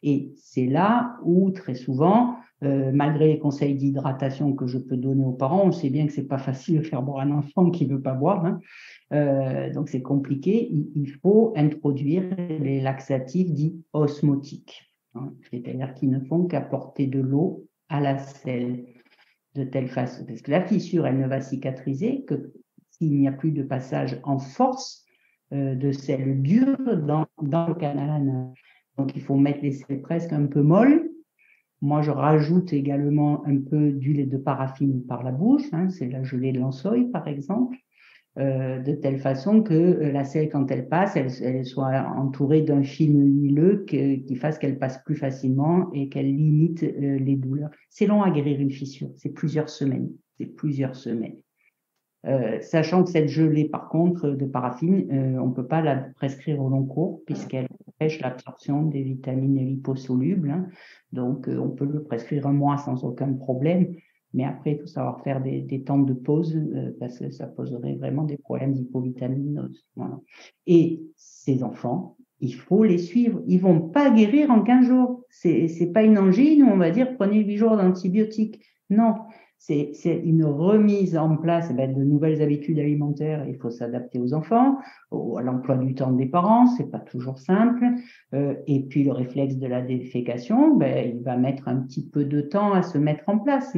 Et c'est là où, très souvent, malgré les conseils d'hydratation que je peux donner aux parents, on sait bien que c'est pas facile de faire boire un enfant qui veut pas boire, donc c'est compliqué. Il faut introduire les laxatifs dits osmotiques, c'est-à-dire qui ne font qu'apporter de l'eau à la selle de telle façon, parce que la fissure, elle ne va cicatriser que s'il n'y a plus de passage en force de sel dur dans le canal anal. Donc, il faut mettre les selles presque un peu molles. Moi, je rajoute également un peu d'huile de paraffine par la bouche. C'est la gelée de l'ensoeil, par exemple, de telle façon que la selle, quand elle passe, elle soit entourée d'un film huileux qui fasse qu'elle passe plus facilement et qu'elle limite les douleurs. C'est long à guérir une fissure. C'est plusieurs semaines. Sachant que cette gelée, par contre, de paraffine, on ne peut pas la prescrire au long cours puisqu'elle empêche l'absorption des vitamines liposolubles. Donc, on peut le prescrire un mois sans aucun problème. Mais après, il faut savoir faire des temps de pause parce que ça poserait vraiment des problèmes d'hypovitaminose. Voilà. Et ces enfants, il faut les suivre. Ils ne vont pas guérir en 15 jours. C'est pas une angine où on va dire prenez 8 jours d'antibiotiques. Non. C'est une remise en place de nouvelles habitudes alimentaires. Il faut s'adapter aux enfants, à l'emploi du temps des parents, c'est pas toujours simple. Et puis le réflexe de la défécation, il va mettre un petit peu de temps à se mettre en place.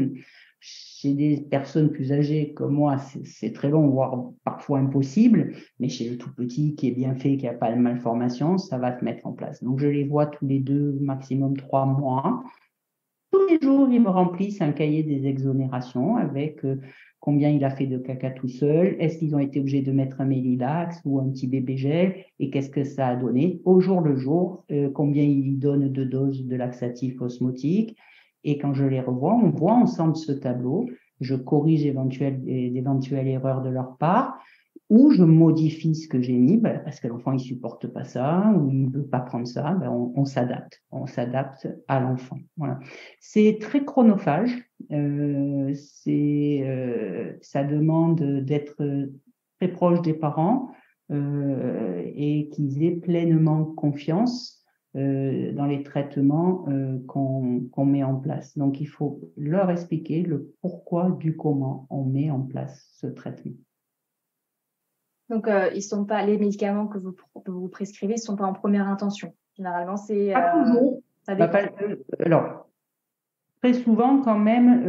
Chez des personnes plus âgées comme moi, c'est très long, voire parfois impossible. Mais chez le tout petit qui est bien fait, qui n'a pas de malformation, ça va se mettre en place. Donc je les vois tous les 2, maximum 3 mois. Tous les jours, ils me remplissent un cahier des exonérations avec combien il a fait de caca tout seul, est-ce qu'ils ont été obligés de mettre un Mélilax ou un petit bébé gel et qu'est-ce que ça a donné au jour le jour, combien ils donnent de doses de laxatifs osmotiques. Et quand je les revois, on voit ensemble ce tableau, je corrige d'éventuelles erreurs de leur part, ou je modifie ce que j'ai mis, parce que l'enfant il supporte pas ça, ou il veut pas prendre ça, on s'adapte à l'enfant. Voilà. C'est très chronophage, ça demande d'être très proche des parents et qu'ils aient pleinement confiance dans les traitements qu'on met en place. Donc il faut leur expliquer le pourquoi du comment on met en place ce traitement. Donc, ils sont pas, les médicaments que vous prescrivez ne sont pas en première intention. Généralement, c'est... Pas toujours. Alors, très souvent, quand même,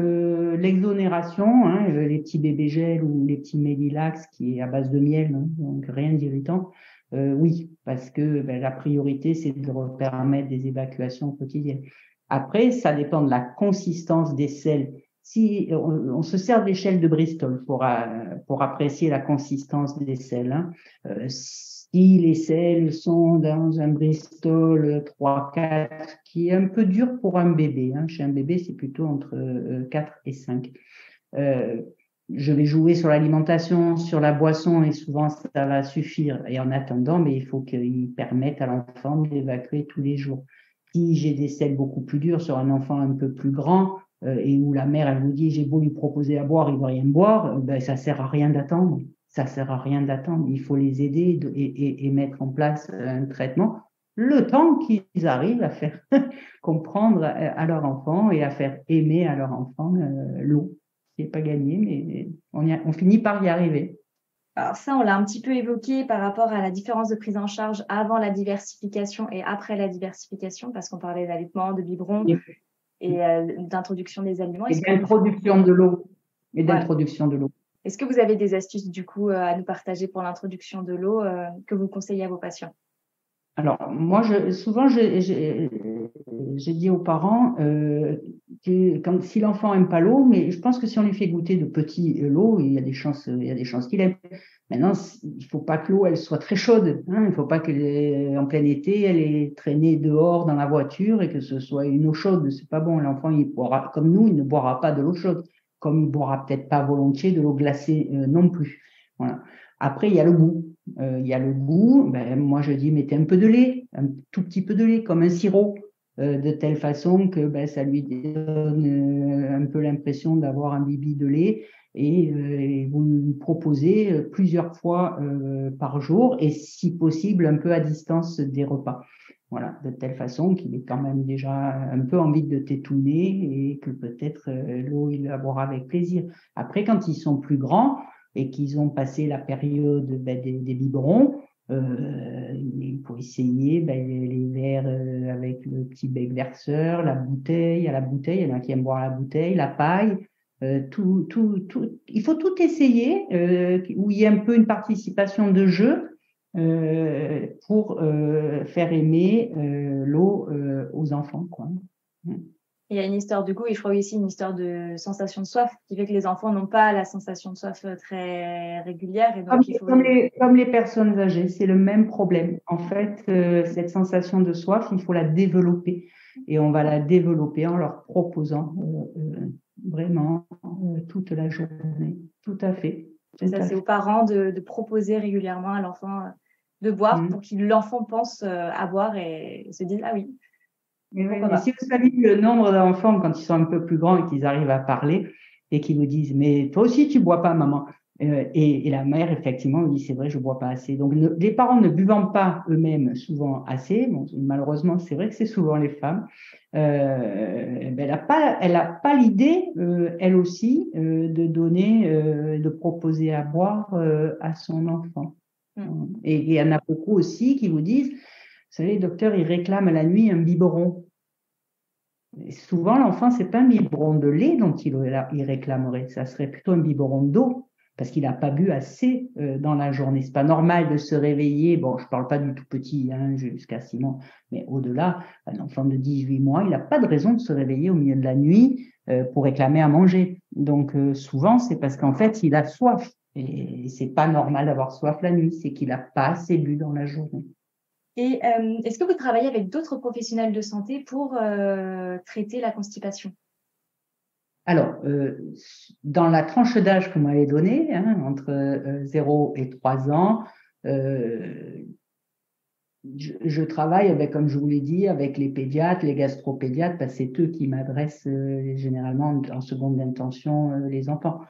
l'exonération, les petits bébés gel ou les petits Mélilax qui est à base de miel, donc rien d'irritant, oui, parce que la priorité, c'est de leur permettre des évacuations quotidiennes. Après, ça dépend de la consistance des selles. Si on se sert d'échelle de Bristol pour apprécier la consistance des selles, si les selles sont dans un Bristol 3-4, qui est un peu dur pour un bébé, chez un bébé c'est plutôt entre 4 et 5. Je vais jouer sur l'alimentation, sur la boisson et souvent ça va suffire. Et en attendant, mais il faut qu'ils permettent à l'enfant d'évacuer tous les jours. Si j'ai des selles beaucoup plus dures sur un enfant un peu plus grand, et où la mère, elle vous dit, j'ai beau lui proposer à boire, il ne veut rien boire, ça sert à rien d'attendre. ça sert à rien d'attendre. Il faut les aider et mettre en place un traitement le temps qu'ils arrivent à faire comprendre à leur enfant et à faire aimer à leur enfant l'eau. C'est pas gagné, mais on finit par y arriver. Alors ça, on l'a un petit peu évoqué par rapport à la différence de prise en charge avant la diversification et après la diversification, parce qu'on parlait d'allaitement, de biberon et d'introduction des aliments. Et d'introduction de l'eau. Et d'introduction de l'eau. Est-ce que vous avez des astuces du coup à nous partager pour l'introduction de l'eau que vous conseillez à vos patients? Alors, moi, souvent, j'ai dit aux parents que si l'enfant aime pas l'eau, mais je pense que si on lui fait goûter de petit l'eau, il y a des chances qu'il aime. Maintenant, il faut pas que l'eau elle soit très chaude. Hein, il faut pas qu'en plein été, elle est traînée dehors dans la voiture et que ce soit une eau chaude. C'est pas bon. L'enfant, il boira comme nous, il ne boira pas de l'eau chaude, comme il boira peut-être pas volontiers de l'eau glacée non plus. Voilà. Après, il y a le goût. Moi je dis mettez un peu de lait, un tout petit peu de lait, comme un sirop, de telle façon que ça lui donne un peu l'impression d'avoir un bibi de lait et vous lui proposez plusieurs fois par jour et si possible un peu à distance des repas. Voilà, de telle façon qu'il ait quand même déjà un peu envie de tétouner et que peut-être l'eau il la boira avec plaisir. Après, quand ils sont plus grands, et qu'ils ont passé la période des biberons, il faut essayer les verres avec le petit bec verseur, la bouteille, à la bouteille, il y en a qui aiment boire la bouteille, la paille, tout. Il faut tout essayer, où il y a un peu une participation de jeu pour faire aimer l'eau aux enfants, quoi. Il y a une histoire de goût et je crois aussi une histoire de sensation de soif qui fait que les enfants n'ont pas la sensation de soif très régulière. Et donc comme les personnes âgées, c'est le même problème. En fait, cette sensation de soif, il faut la développer. Et on va la développer en leur proposant vraiment toute la journée. Tout à fait. C'est aux parents de proposer régulièrement à l'enfant de boire pour que l'enfant pense à boire et se dise « Ah oui ». Mais si vous saviez le nombre d'enfants quand ils sont un peu plus grands et qu'ils arrivent à parler et qu'ils vous disent mais toi aussi tu bois pas maman et la mère effectivement vous dit c'est vrai je bois pas assez donc les parents ne buvant pas eux-mêmes souvent assez bon malheureusement c'est vrai que c'est souvent les femmes elle a pas l'idée elle aussi de donner de proposer à boire à son enfant et il y en a beaucoup aussi qui vous disent vous savez, le docteur, il réclame la nuit un biberon. Et souvent, l'enfant, c'est pas un biberon de lait dont il réclamerait. Ça serait plutôt un biberon d'eau parce qu'il n'a pas bu assez dans la journée. C'est pas normal de se réveiller. Bon, je parle pas du tout petit, jusqu'à 6 mois, mais au-delà, un enfant de 18 mois, il n'a pas de raison de se réveiller au milieu de la nuit pour réclamer à manger. Donc, souvent, c'est parce qu'en fait, il a soif. Et c'est pas normal d'avoir soif la nuit. C'est qu'il n'a pas assez bu dans la journée. Et est-ce que vous travaillez avec d'autres professionnels de santé pour traiter la constipation? Alors, dans la tranche d'âge que vous m'avez donnée, entre 0 et 3 ans, je travaille avec, comme je vous l'ai dit, avec les pédiatres, les gastropédiatres, parce que c'est eux qui m'adressent généralement en seconde intention les enfants.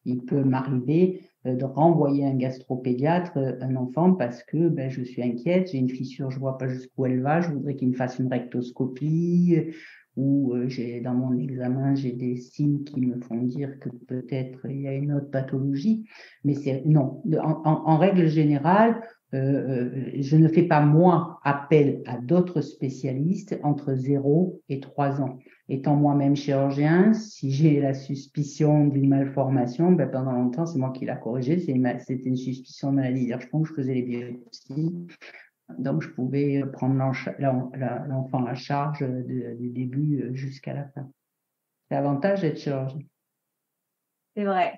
Il peut m'arriver de renvoyer un gastropédiatre un enfant parce que je suis inquiète, j'ai une fissure, je vois pas jusqu'où elle va, je voudrais qu'il me fasse une rectoscopie ou dans mon examen, j'ai des signes qui me font dire que peut-être il y a une autre pathologie. Mais non, en règle générale, je ne fais pas, moi, appel à d'autres spécialistes entre 0 et 3 ans. Étant moi-même chirurgien, si j'ai la suspicion d'une malformation, pendant longtemps, c'est moi qui l'ai corrigé. C'était une suspicion de maladie d'Hirschsprung, je faisais les biopsies. Donc, je pouvais prendre l'enfant à charge du début jusqu'à la fin. C'est l'avantage d'être chirurgien. C'est vrai.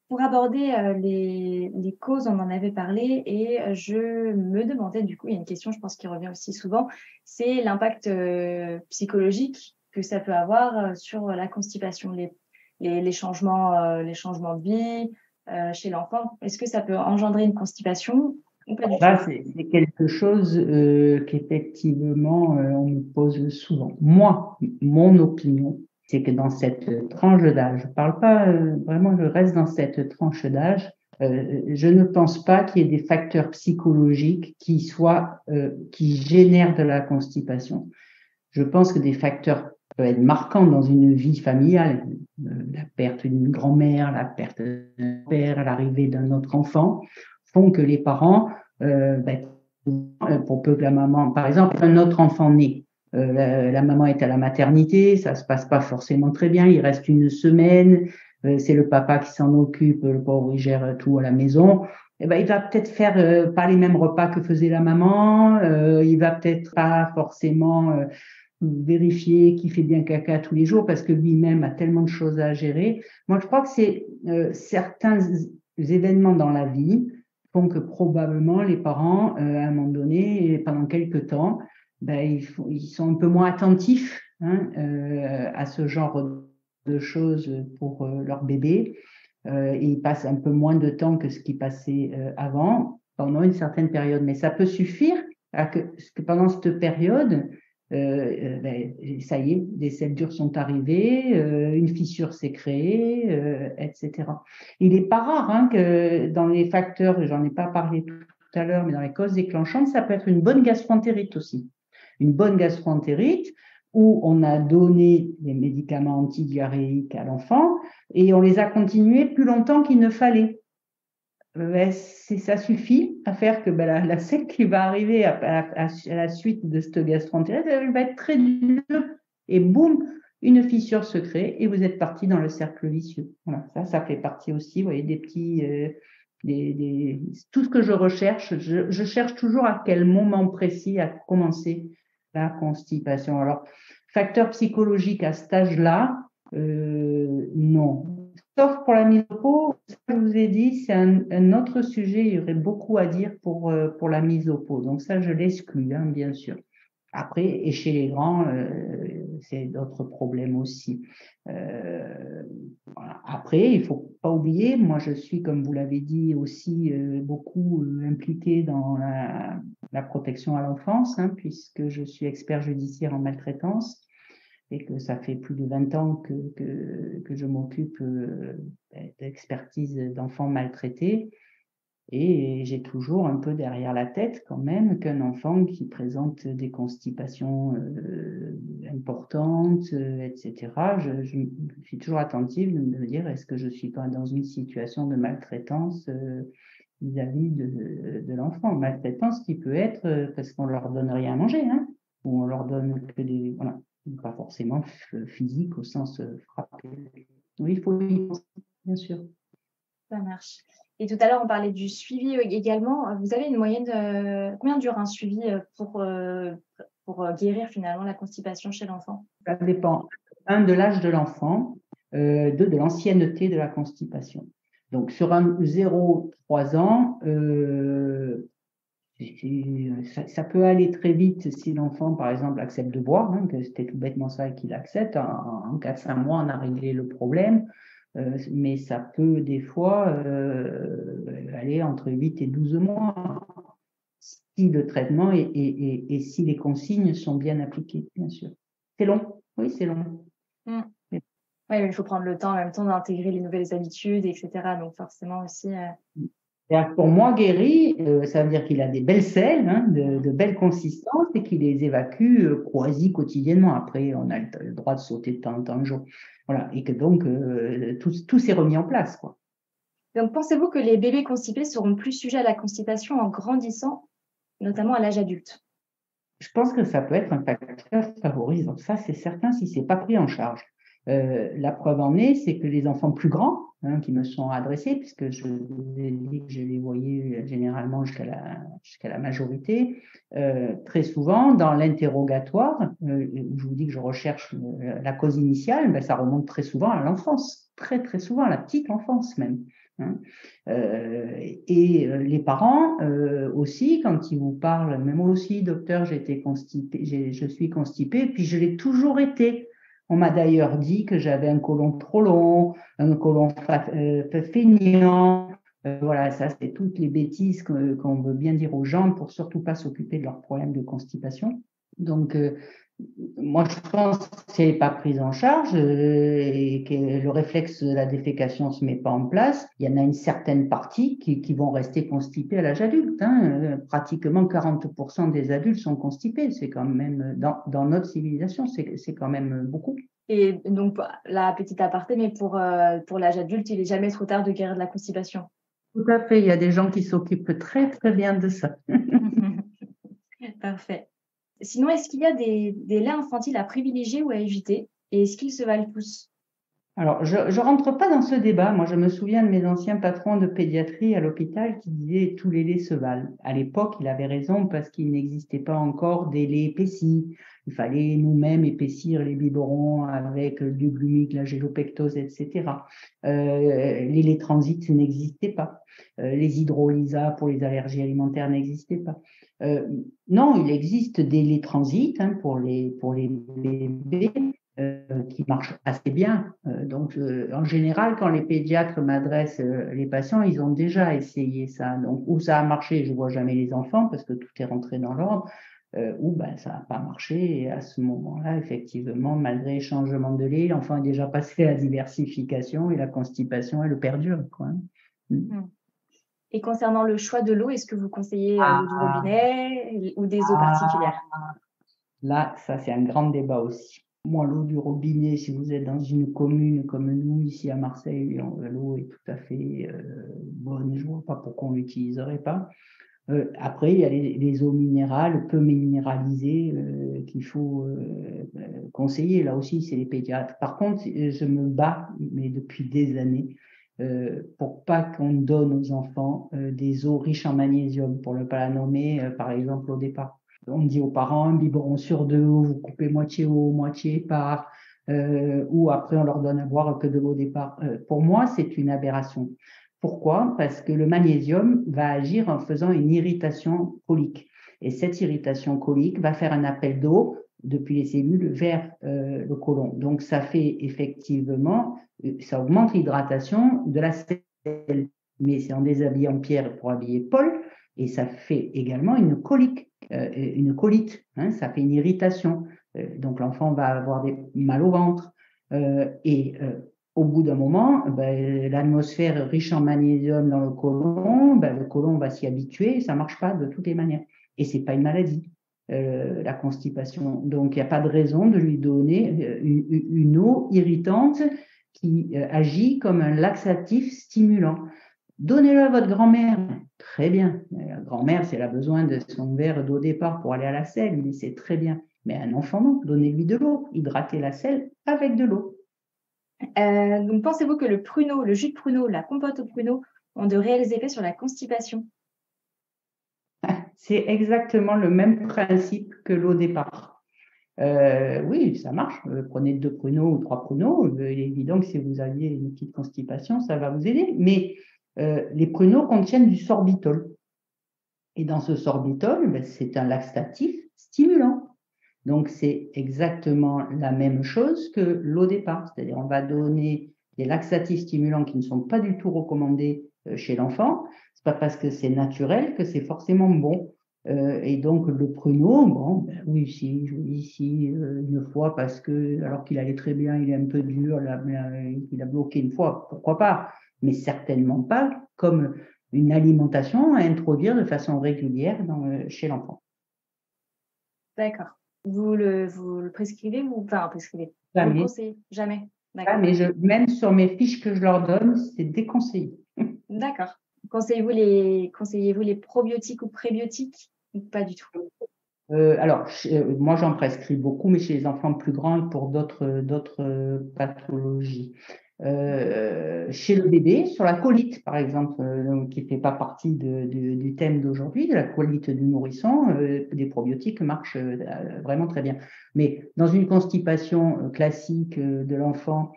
Pour aborder les causes, on en avait parlé et je me demandais, du coup, il y a une question, je pense, qui revient aussi souvent, c'est l'impact psychologique que ça peut avoir sur la constipation, les changements de vie chez l'enfant. Est-ce que ça peut engendrer une constipation ou pas du tout? Là, c'est quelque chose qu'effectivement, on me pose souvent. Moi, mon opinion, c'est que dans cette tranche d'âge, je parle pas vraiment, je reste dans cette tranche d'âge, Je ne pense pas qu'il y ait des facteurs psychologiques qui génèrent de la constipation. Je pense que des facteurs peuvent être marquants dans une vie familiale, la perte d'une grand-mère, la perte d'un père, l'arrivée d'un autre enfant, font que les parents, pour peu que la maman, par exemple, un autre enfant né, la maman est à la maternité, ça se passe pas forcément très bien, il reste une semaine, c'est le papa qui s'en occupe, le pauvre il gère tout à la maison. Eh ben, il va peut-être faire pas les mêmes repas que faisait la maman, il va peut-être pas forcément vérifier qu'il fait bien caca tous les jours parce que lui-même a tellement de choses à gérer. Moi, je crois que c'est certains événements dans la vie font que probablement les parents, à un moment donné, et pendant quelques temps, ils sont un peu moins attentifs à ce genre de choses pour leur bébé. Et ils passent un peu moins de temps que ce qui passait avant pendant une certaine période. Mais ça peut suffire à que pendant cette période, ça y est, des selles dures sont arrivées, une fissure s'est créée, etc. Il n'est pas rare que dans les facteurs, j'en ai pas parlé tout à l'heure, mais dans les causes déclenchantes, ça peut être une bonne gastroentérite aussi. Une bonne gastroentérite où on a donné des médicaments antidiarrhéiques à l'enfant et on les a continués plus longtemps qu'il ne fallait. Ça suffit à faire que la selle qui va arriver à la suite de cette gastroentérite, elle va être très dure et boum, une fissure se crée et vous êtes parti dans le cercle vicieux. Voilà, ça fait partie aussi, vous voyez, des petits, tout ce que je recherche, je cherche toujours à quel moment précis a commencé la constipation. Alors, facteur psychologique à cet âge-là, non. Sauf pour la mise au pot, je vous ai dit, c'est un autre sujet, il y aurait beaucoup à dire pour la mise au pot. Donc ça, je l'exclus, bien sûr. Après, et chez les grands, c'est d'autres problèmes aussi. Voilà. Après, il faut pas oublier, moi je suis, comme vous l'avez dit, aussi beaucoup impliquée dans la protection à l'enfance, puisque je suis expert judiciaire en maltraitance et que ça fait plus de 20 ans que je m'occupe d'expertise d'enfants maltraités. Et j'ai toujours un peu derrière la tête quand même qu'un enfant qui présente des constipations importantes, etc., je suis toujours attentive de me dire est-ce que je ne suis pas dans une situation de maltraitance vis-à-vis de l'enfant. Maltraitance qui peut être parce qu'on ne leur donne rien à manger, ou on leur donne que des... Voilà, pas forcément physique au sens frapper. Oui, il faut y penser, bien sûr. Ça marche. Et tout à l'heure, on parlait du suivi également. Vous avez une moyenne de... Combien dure un suivi pour guérir finalement la constipation chez l'enfant? Ça dépend, de l'âge de l'enfant, de l'ancienneté de la constipation. Donc, sur un 0-3 ans, ça peut aller très vite si l'enfant, par exemple, accepte de boire, que c'était tout bêtement ça qu'il accepte. En 4-5 mois, on a réglé le problème. Mais ça peut des fois aller entre 8 et 12 mois si le traitement et si les consignes sont bien appliquées, bien sûr. C'est long, oui, c'est long. Oui, mais il faut prendre le temps en même temps d'intégrer les nouvelles habitudes, etc. Donc forcément aussi... Pour moi, guéri, ça veut dire qu'il a des belles selles, de belles consistances et qu'il les évacue quasi quotidiennement. Après, on a le droit de sauter de temps en temps le jour. Voilà. Et que donc, tout s'est remis en place, quoi. Donc, pensez-vous que les bébés constipés seront plus sujets à la constipation en grandissant, notamment à l'âge adulte? Je pense que ça peut être un facteur favorisant. Ça, c'est certain si c'est pas pris en charge. La preuve en est, c'est que les enfants plus grands qui me sont adressés, puisque je vous ai dit que je les voyais généralement jusqu'à la majorité, très souvent dans l'interrogatoire, où je vous dis que je recherche la cause initiale, ça remonte très souvent à l'enfance, très très souvent à la petite enfance même. Et les parents aussi, quand ils vous parlent, même moi aussi, docteur, je suis constipée, puis je l'ai toujours été. On m'a d'ailleurs dit que j'avais un côlon trop long, un côlon feignant. Voilà, ça, c'est toutes les bêtises qu'on veut bien dire aux gens pour surtout pas s'occuper de leurs problèmes de constipation. Donc, Moi, je pense que c'est pas pris en charge et que le réflexe de la défécation se met pas en place. Il y en a une certaine partie qui vont rester constipés à l'âge adulte. Pratiquement 40% des adultes sont constipés. C'est quand même, dans notre civilisation, c'est quand même beaucoup. Et donc, la petite aparté, mais pour l'âge adulte, il n'est jamais trop tard de guérir de la constipation. Tout à fait. Il y a des gens qui s'occupent très, très bien de ça. Parfait. Sinon, est-ce qu'il y a des laits infantiles à privilégier ou à éviter? Et est-ce qu'ils se valent tous? Alors, je ne rentre pas dans ce débat. Moi, je me souviens de mes anciens patrons de pédiatrie à l'hôpital qui disaient tous les laits se valent. À l'époque, il avait raison parce qu'il n'existait pas encore des laits épaissis. Il fallait nous-mêmes épaissir les biberons avec du glumique, la gélopectose, etc. Les laits transit n'existaient pas. Les hydrolysats pour les allergies alimentaires n'existaient pas. Non, il existe des laits transit pour les bébés. Qui marchent assez bien. Donc, en général, quand les pédiatres m'adressent les patients, ils ont déjà essayé ça. Donc, où ça a marché, je ne vois jamais les enfants parce que tout est rentré dans l'ordre, ou ben, ça n'a pas marché. Et à ce moment-là, effectivement, malgré les changements de lait, l'enfant est déjà passé à la diversification et la constipation, elle perdure, quoi. Et concernant le choix de l'eau, est-ce que vous conseillez l'eau du robinet ou des eaux particulières? Là, ça, c'est un grand débat aussi. Moi, l'eau du robinet, si vous êtes dans une commune comme nous, ici à Marseille, l'eau est tout à fait bonne. Je ne vois pas pourquoi on ne l'utiliserait pas. Après, il y a les eaux minérales, peu minéralisées, qu'il faut conseiller. Là aussi, c'est les pédiatres. Par contre, je me bats, mais depuis des années, pour pas qu'on donne aux enfants des eaux riches en magnésium, pour ne pas la nommer, par exemple, au départ. On dit aux parents, un biberon sur deux, vous coupez moitié eau, moitié épars, ou après on leur donne à boire que de l'eau départ. Pour moi, c'est une aberration. Pourquoi? Parce que le magnésium va agir en faisant une irritation colique. Et cette irritation colique va faire un appel d'eau depuis les cellules vers le côlon. Donc, ça fait effectivement, ça augmente l'hydratation de la selle. Mais c'est en déshabillant Pierre pour habiller Paul, et ça fait également une colique. Une colite, ça fait une irritation. Donc l'enfant va avoir des mal au ventre. Au bout d'un moment, l'atmosphère riche en magnésium dans le côlon va s'y habituer et ça ne marche pas de toutes les manières. Et ce n'est pas une maladie, la constipation. Donc il n'y a pas de raison de lui donner une eau irritante qui agit comme un laxatif stimulant. Donnez-le à votre grand-mère. Très bien. La grand-mère, si elle a besoin de son verre d'eau départ pour aller à la selle, mais c'est très bien. Mais un enfant, non. Donnez-lui de l'eau. Hydratez la selle avec de l'eau. Donc, pensez-vous que le pruneau, le jus de pruneau, la compote au pruneau ont de réels effets sur la constipation? C'est exactement le même principe que l'eau départ. Oui, ça marche. Prenez 2 pruneaux ou 3 pruneaux. Il est évident que si vous aviez une petite constipation, ça va vous aider. Mais les pruneaux contiennent du sorbitol. Et dans ce sorbitol, c'est un laxatif stimulant. Donc, c'est exactement la même chose que l'eau départ. C'est-à-dire, on va donner des laxatifs stimulants qui ne sont pas du tout recommandés chez l'enfant. Ce n'est pas parce que c'est naturel que c'est forcément bon. Et donc, le pruneau, bon, oui, si, une fois parce que, alors qu'il allait très bien, il est un peu dur, il a bloqué une fois, pourquoi pas? Mais certainement pas comme une alimentation à introduire de façon régulière chez l'enfant. D'accord. Vous le prescrivez ou enfin prescrivez? Jamais. Vous le conseillez? Jamais. D'accord. Mais même sur mes fiches que je leur donne, c'est déconseillé. D'accord. Conseillez-vous les probiotiques ou prébiotiques ou pas du tout? Alors, moi, j'en prescris beaucoup, mais chez les enfants plus grands pour d'autres pathologies. Chez le bébé, sur la colite, par exemple, qui ne fait pas partie du thème d'aujourd'hui, la colite du nourrisson, des probiotiques marchent vraiment très bien. Mais dans une constipation classique de l'enfant,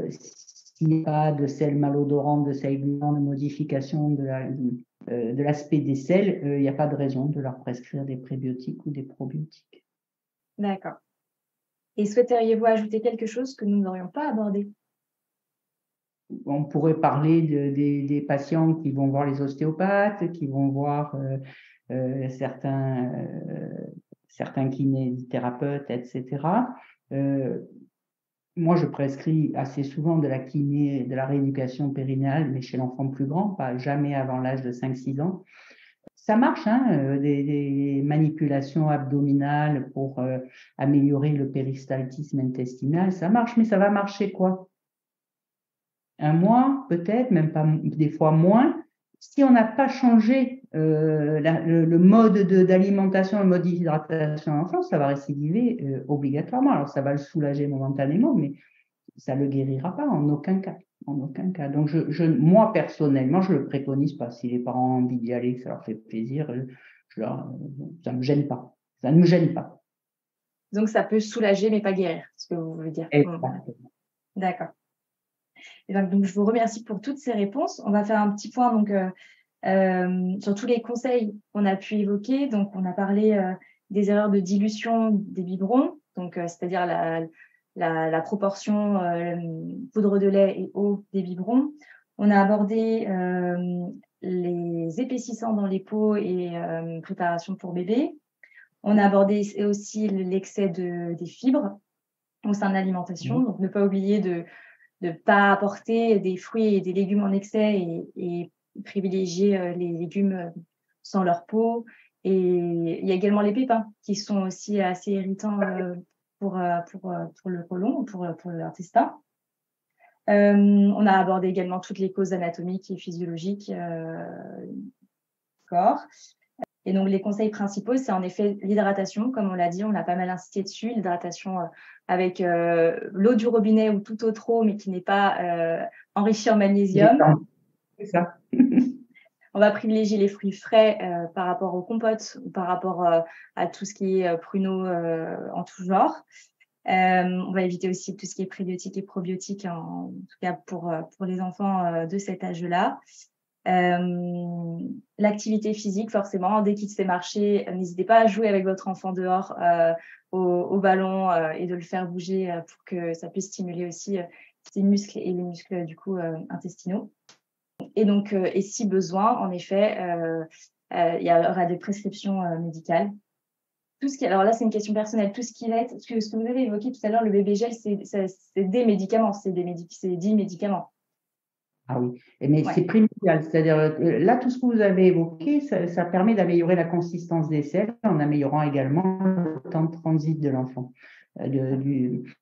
s'il n'y a pas de sel malodorant, de sel gluant, de modification de l'aspect des selles, il n'y a pas de raison de leur prescrire des prébiotiques ou des probiotiques. D'accord. Et souhaiteriez-vous ajouter quelque chose que nous n'aurions pas abordé? On pourrait parler des patients qui vont voir les ostéopathes, qui vont voir certains certains kinésithérapeutes, etc. Moi, je prescris assez souvent de la kiné, de la rééducation périnatale, mais chez l'enfant plus grand, pas jamais avant l'âge de 5-6 ans. Ça marche, hein, des manipulations abdominales pour améliorer le péristaltisme intestinal, ça marche, mais ça va marcher quoi? Un mois, peut-être, même pas, des fois moins. Si on n'a pas changé le mode d'alimentation, le mode d'hydratation de l'enfant, ça va récidiver obligatoirement. Alors, ça va le soulager momentanément, mais ça ne le guérira pas en aucun cas. En aucun cas. Donc, moi, personnellement, je ne le préconise pas. Si les parents ont envie d'y aller, que ça leur fait plaisir, ça ne me gêne pas. Ça ne me gêne pas. Donc, ça peut soulager, mais pas guérir, ce que vous voulez dire. Exactement. D'accord. Et donc, je vous remercie pour toutes ces réponses. On va faire un petit point sur tous les conseils qu'on a pu évoquer. Donc, on a parlé des erreurs de dilution des biberons, donc c'est-à-dire la proportion poudre de lait et eau des biberons. On a abordé les épaississants dans les pots et préparation pour bébé. On a abordé aussi l'excès des fibres au sein de l'alimentation. Donc, ne pas oublier de ne pas apporter des fruits et des légumes en excès et privilégier les légumes sans leur peau. Et il y a également les pépins qui sont aussi assez irritants pour le côlon, pour l'intestin. On a abordé également toutes les causes anatomiques et physiologiques du corps. Et donc, les conseils principaux, c'est en effet l'hydratation. Comme on l'a dit, on a pas mal insisté dessus. L'hydratation avec l'eau du robinet ou tout autre eau, mais qui n'est pas enrichie en magnésium. C'est ça. On va privilégier les fruits frais par rapport aux compotes ou par rapport à tout ce qui est pruneaux en tout genre. On va éviter aussi tout ce qui est prébiotiques et probiotiques, en tout cas pour les enfants de cet âge-là. L'activité physique, forcément, dès qu'il sait marcher, n'hésitez pas à jouer avec votre enfant dehors au ballon et de le faire bouger pour que ça puisse stimuler aussi ses muscles et les muscles du coup intestinaux. Et donc, et si besoin, en effet, il y aura des prescriptions médicales. Alors là, c'est une question personnelle. Tout ce qui est, ce que vous avez évoqué tout à l'heure, le bébé gel, c'est des médicaments, c'est 10 médicaments. Ah oui, mais c'est primordial. C'est-à-dire, là, tout ce que vous avez évoqué, ça permet d'améliorer la consistance des selles en améliorant également le temps de transit de l'enfant.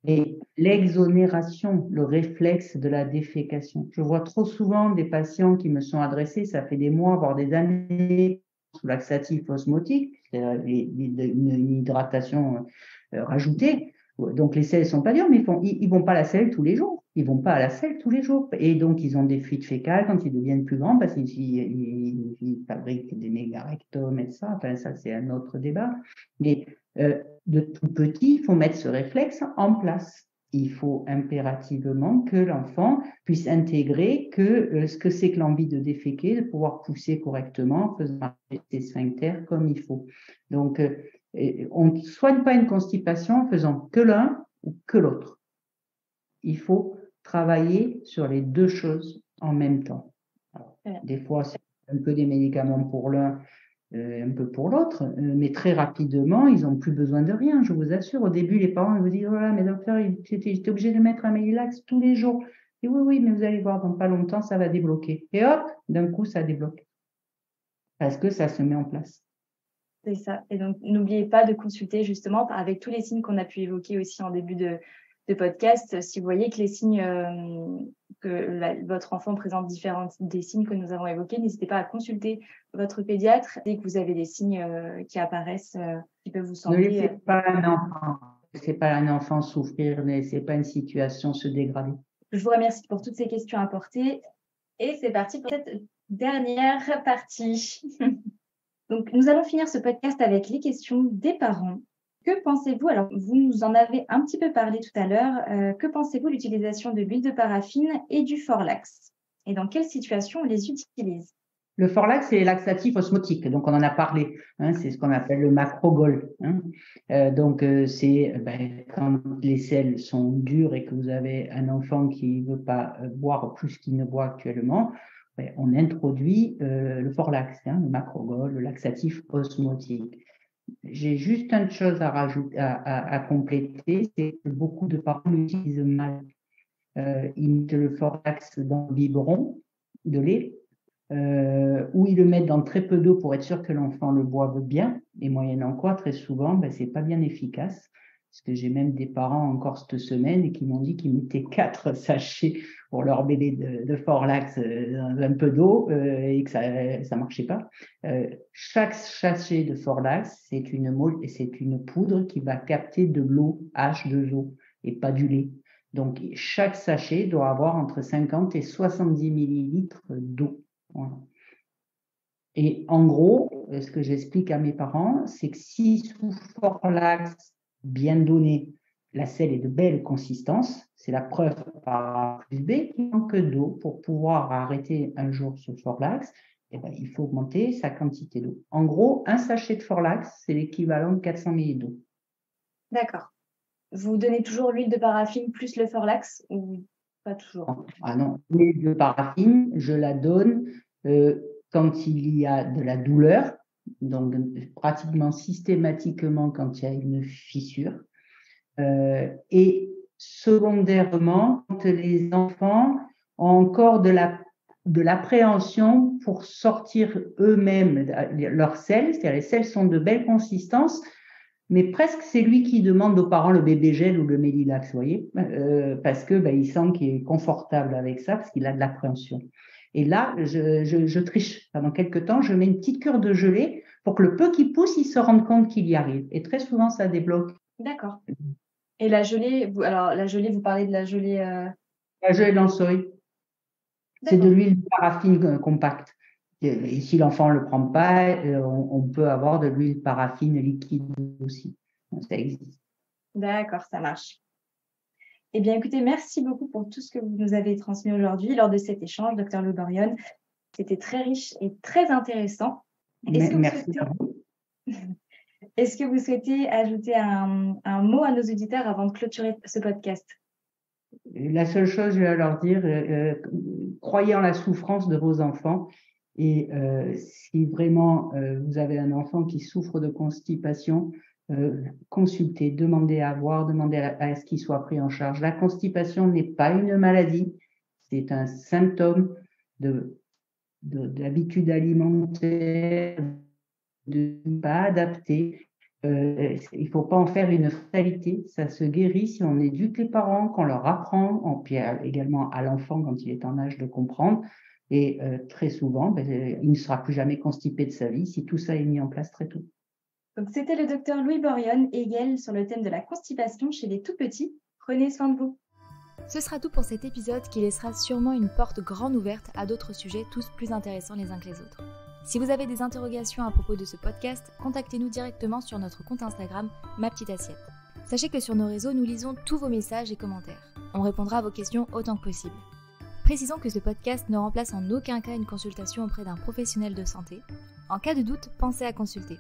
Et l'exonération, le réflexe de la défécation. Je vois trop souvent des patients qui me sont adressés, ça fait des mois, voire des années, sous laxatif osmotique, c'est-à-dire une hydratation rajoutée. Donc, les selles sont pas dures, mais ils vont pas à la selle tous les jours. Ils vont pas à la selle tous les jours. Et donc, ils ont des fuites fécales quand ils deviennent plus grands parce qu'ils fabriquent des mégarectomes et ça. Enfin, ça, c'est un autre débat. Mais de tout petit, il faut mettre ce réflexe en place. Il faut impérativement que l'enfant puisse intégrer ce que c'est que l'envie de déféquer, de pouvoir pousser correctement, en faisant marcher ses sphincters comme il faut. Donc, on ne soigne pas une constipation en faisant que l'un ou que l'autre. Il faut travailler sur les deux choses en même temps. Alors, des fois, c'est un peu des médicaments pour l'un, un peu pour l'autre, mais très rapidement, ils n'ont plus besoin de rien, je vous assure. Au début, les parents ils vous disent « Oh là, mais docteur, j'étais obligé de mettre un Medilax tous les jours. » Et oui, mais vous allez voir, dans pas longtemps, ça va débloquer. Et hop, d'un coup, ça débloque. Parce que ça se met en place. C'est ça. Et donc, n'oubliez pas de consulter justement avec tous les signes qu'on a pu évoquer aussi en début de podcast. Si vous voyez que les signes, que votre enfant présente des signes que nous avons évoqués, n'hésitez pas à consulter votre pédiatre dès que vous avez des signes qui apparaissent, qui peuvent vous sembler. Ne laissez pas un enfant souffrir, ne laissez pas une situation se dégrader. Je vous remercie pour toutes ces questions apportées. Et c'est parti pour cette dernière partie. Donc, nous allons finir ce podcast avec les questions des parents. Que pensez-vous, alors vous nous en avez un petit peu parlé tout à l'heure, que pensez-vous de l'utilisation de l'huile de paraffine et du Forlax? Et dans quelles situations on les utilise? Le Forlax, c'est laxatif osmotique, donc on en a parlé, c'est ce qu'on appelle le macrogol. C'est quand les selles sont dures et que vous avez un enfant qui ne veut pas boire plus qu'il ne boit actuellement, on introduit le Forlax, le macrogol, le laxatif osmotique. J'ai juste une chose à rajouter, à compléter, c'est que beaucoup de parents l'utilisent mal. Ils mettent le Forlax dans le biberon de lait, ou ils le mettent dans très peu d'eau pour être sûr que l'enfant le boive bien, et moyennant quoi, très souvent, c'est pas bien efficace. Parce que j'ai même des parents encore cette semaine qui m'ont dit qu'ils mettaient 4 sachets pour leur bébé de Forlax dans un peu d'eau et que ça marchait pas. Chaque sachet de Forlax, c'est une poudre qui va capter de l'eau H2O et pas du lait. Donc, chaque sachet doit avoir entre 50 et 70 millilitres d'eau. Voilà. Et en gros, ce que j'explique à mes parents, c'est que si sous Forlax bien donné, la selle est de belle consistance, c'est la preuve par A plus B qu'il manque d'eau pour pouvoir arrêter un jour ce Forlax. Il faut augmenter sa quantité d'eau. En gros, un sachet de Forlax, c'est l'équivalent de 400 ml d'eau. D'accord. Vous donnez toujours l'huile de paraffine plus le Forlax ou pas toujours? Ah non, l'huile de paraffine, je la donne quand il y a de la douleur, donc pratiquement systématiquement quand il y a une fissure, et secondairement quand les enfants ont encore de l'appréhension pour sortir eux-mêmes leurs selles, c'est-à-dire les selles sont de belle consistance, mais presque c'est lui qui demande aux parents le bébé gel ou le Mélilax, vous voyez, parce que il sent qu'il est confortable avec ça, parce qu'il a de l'appréhension. Et là, je triche. Pendant quelques temps, je mets une petite cure de gelée pour que le peu qui pousse, il se rende compte qu'il y arrive. Et très souvent, ça débloque. D'accord. Et la gelée, vous parlez de la gelée... La gelée Lansoy, c'est de l'huile de paraffine compacte. Et si l'enfant ne le prend pas, on peut avoir de l'huile paraffine liquide aussi. Ça existe. D'accord, ça marche. Eh bien, écoutez, merci beaucoup pour tout ce que vous nous avez transmis aujourd'hui lors de cet échange, Dr Louis Borion. C'était très riche et très intéressant. Merci à vous. Est-ce que vous souhaitez ajouter un mot à nos auditeurs avant de clôturer ce podcast? La seule chose, je vais leur dire, croyez en la souffrance de vos enfants. Et si vraiment vous avez un enfant qui souffre de constipation, consultez, demandez à voir, demandez à ce qu'il soit pris en charge. La constipation n'est pas une maladie, c'est un symptôme d'habitude alimentaire, de pas adapté. Il ne faut pas en faire une fatalité, ça se guérit si on éduque les parents, qu'on leur apprend, puis également à l'enfant quand il est en âge de comprendre. Et très souvent, il ne sera plus jamais constipé de sa vie si tout ça est mis en place très tôt. Donc, c'était le docteur Louis Borion, Hegel, sur le thème de la constipation chez les tout-petits. Prenez soin de vous. Ce sera tout pour cet épisode qui laissera sûrement une porte grande ouverte à d'autres sujets tous plus intéressants les uns que les autres. Si vous avez des interrogations à propos de ce podcast, contactez-nous directement sur notre compte Instagram, Ma Petite Assiette. Sachez que sur nos réseaux, nous lisons tous vos messages et commentaires. On répondra à vos questions autant que possible. Précisons que ce podcast ne remplace en aucun cas une consultation auprès d'un professionnel de santé. En cas de doute, pensez à consulter.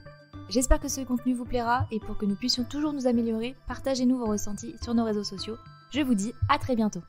J'espère que ce contenu vous plaira et pour que nous puissions toujours nous améliorer, partagez-nous vos ressentis sur nos réseaux sociaux. Je vous dis à très bientôt.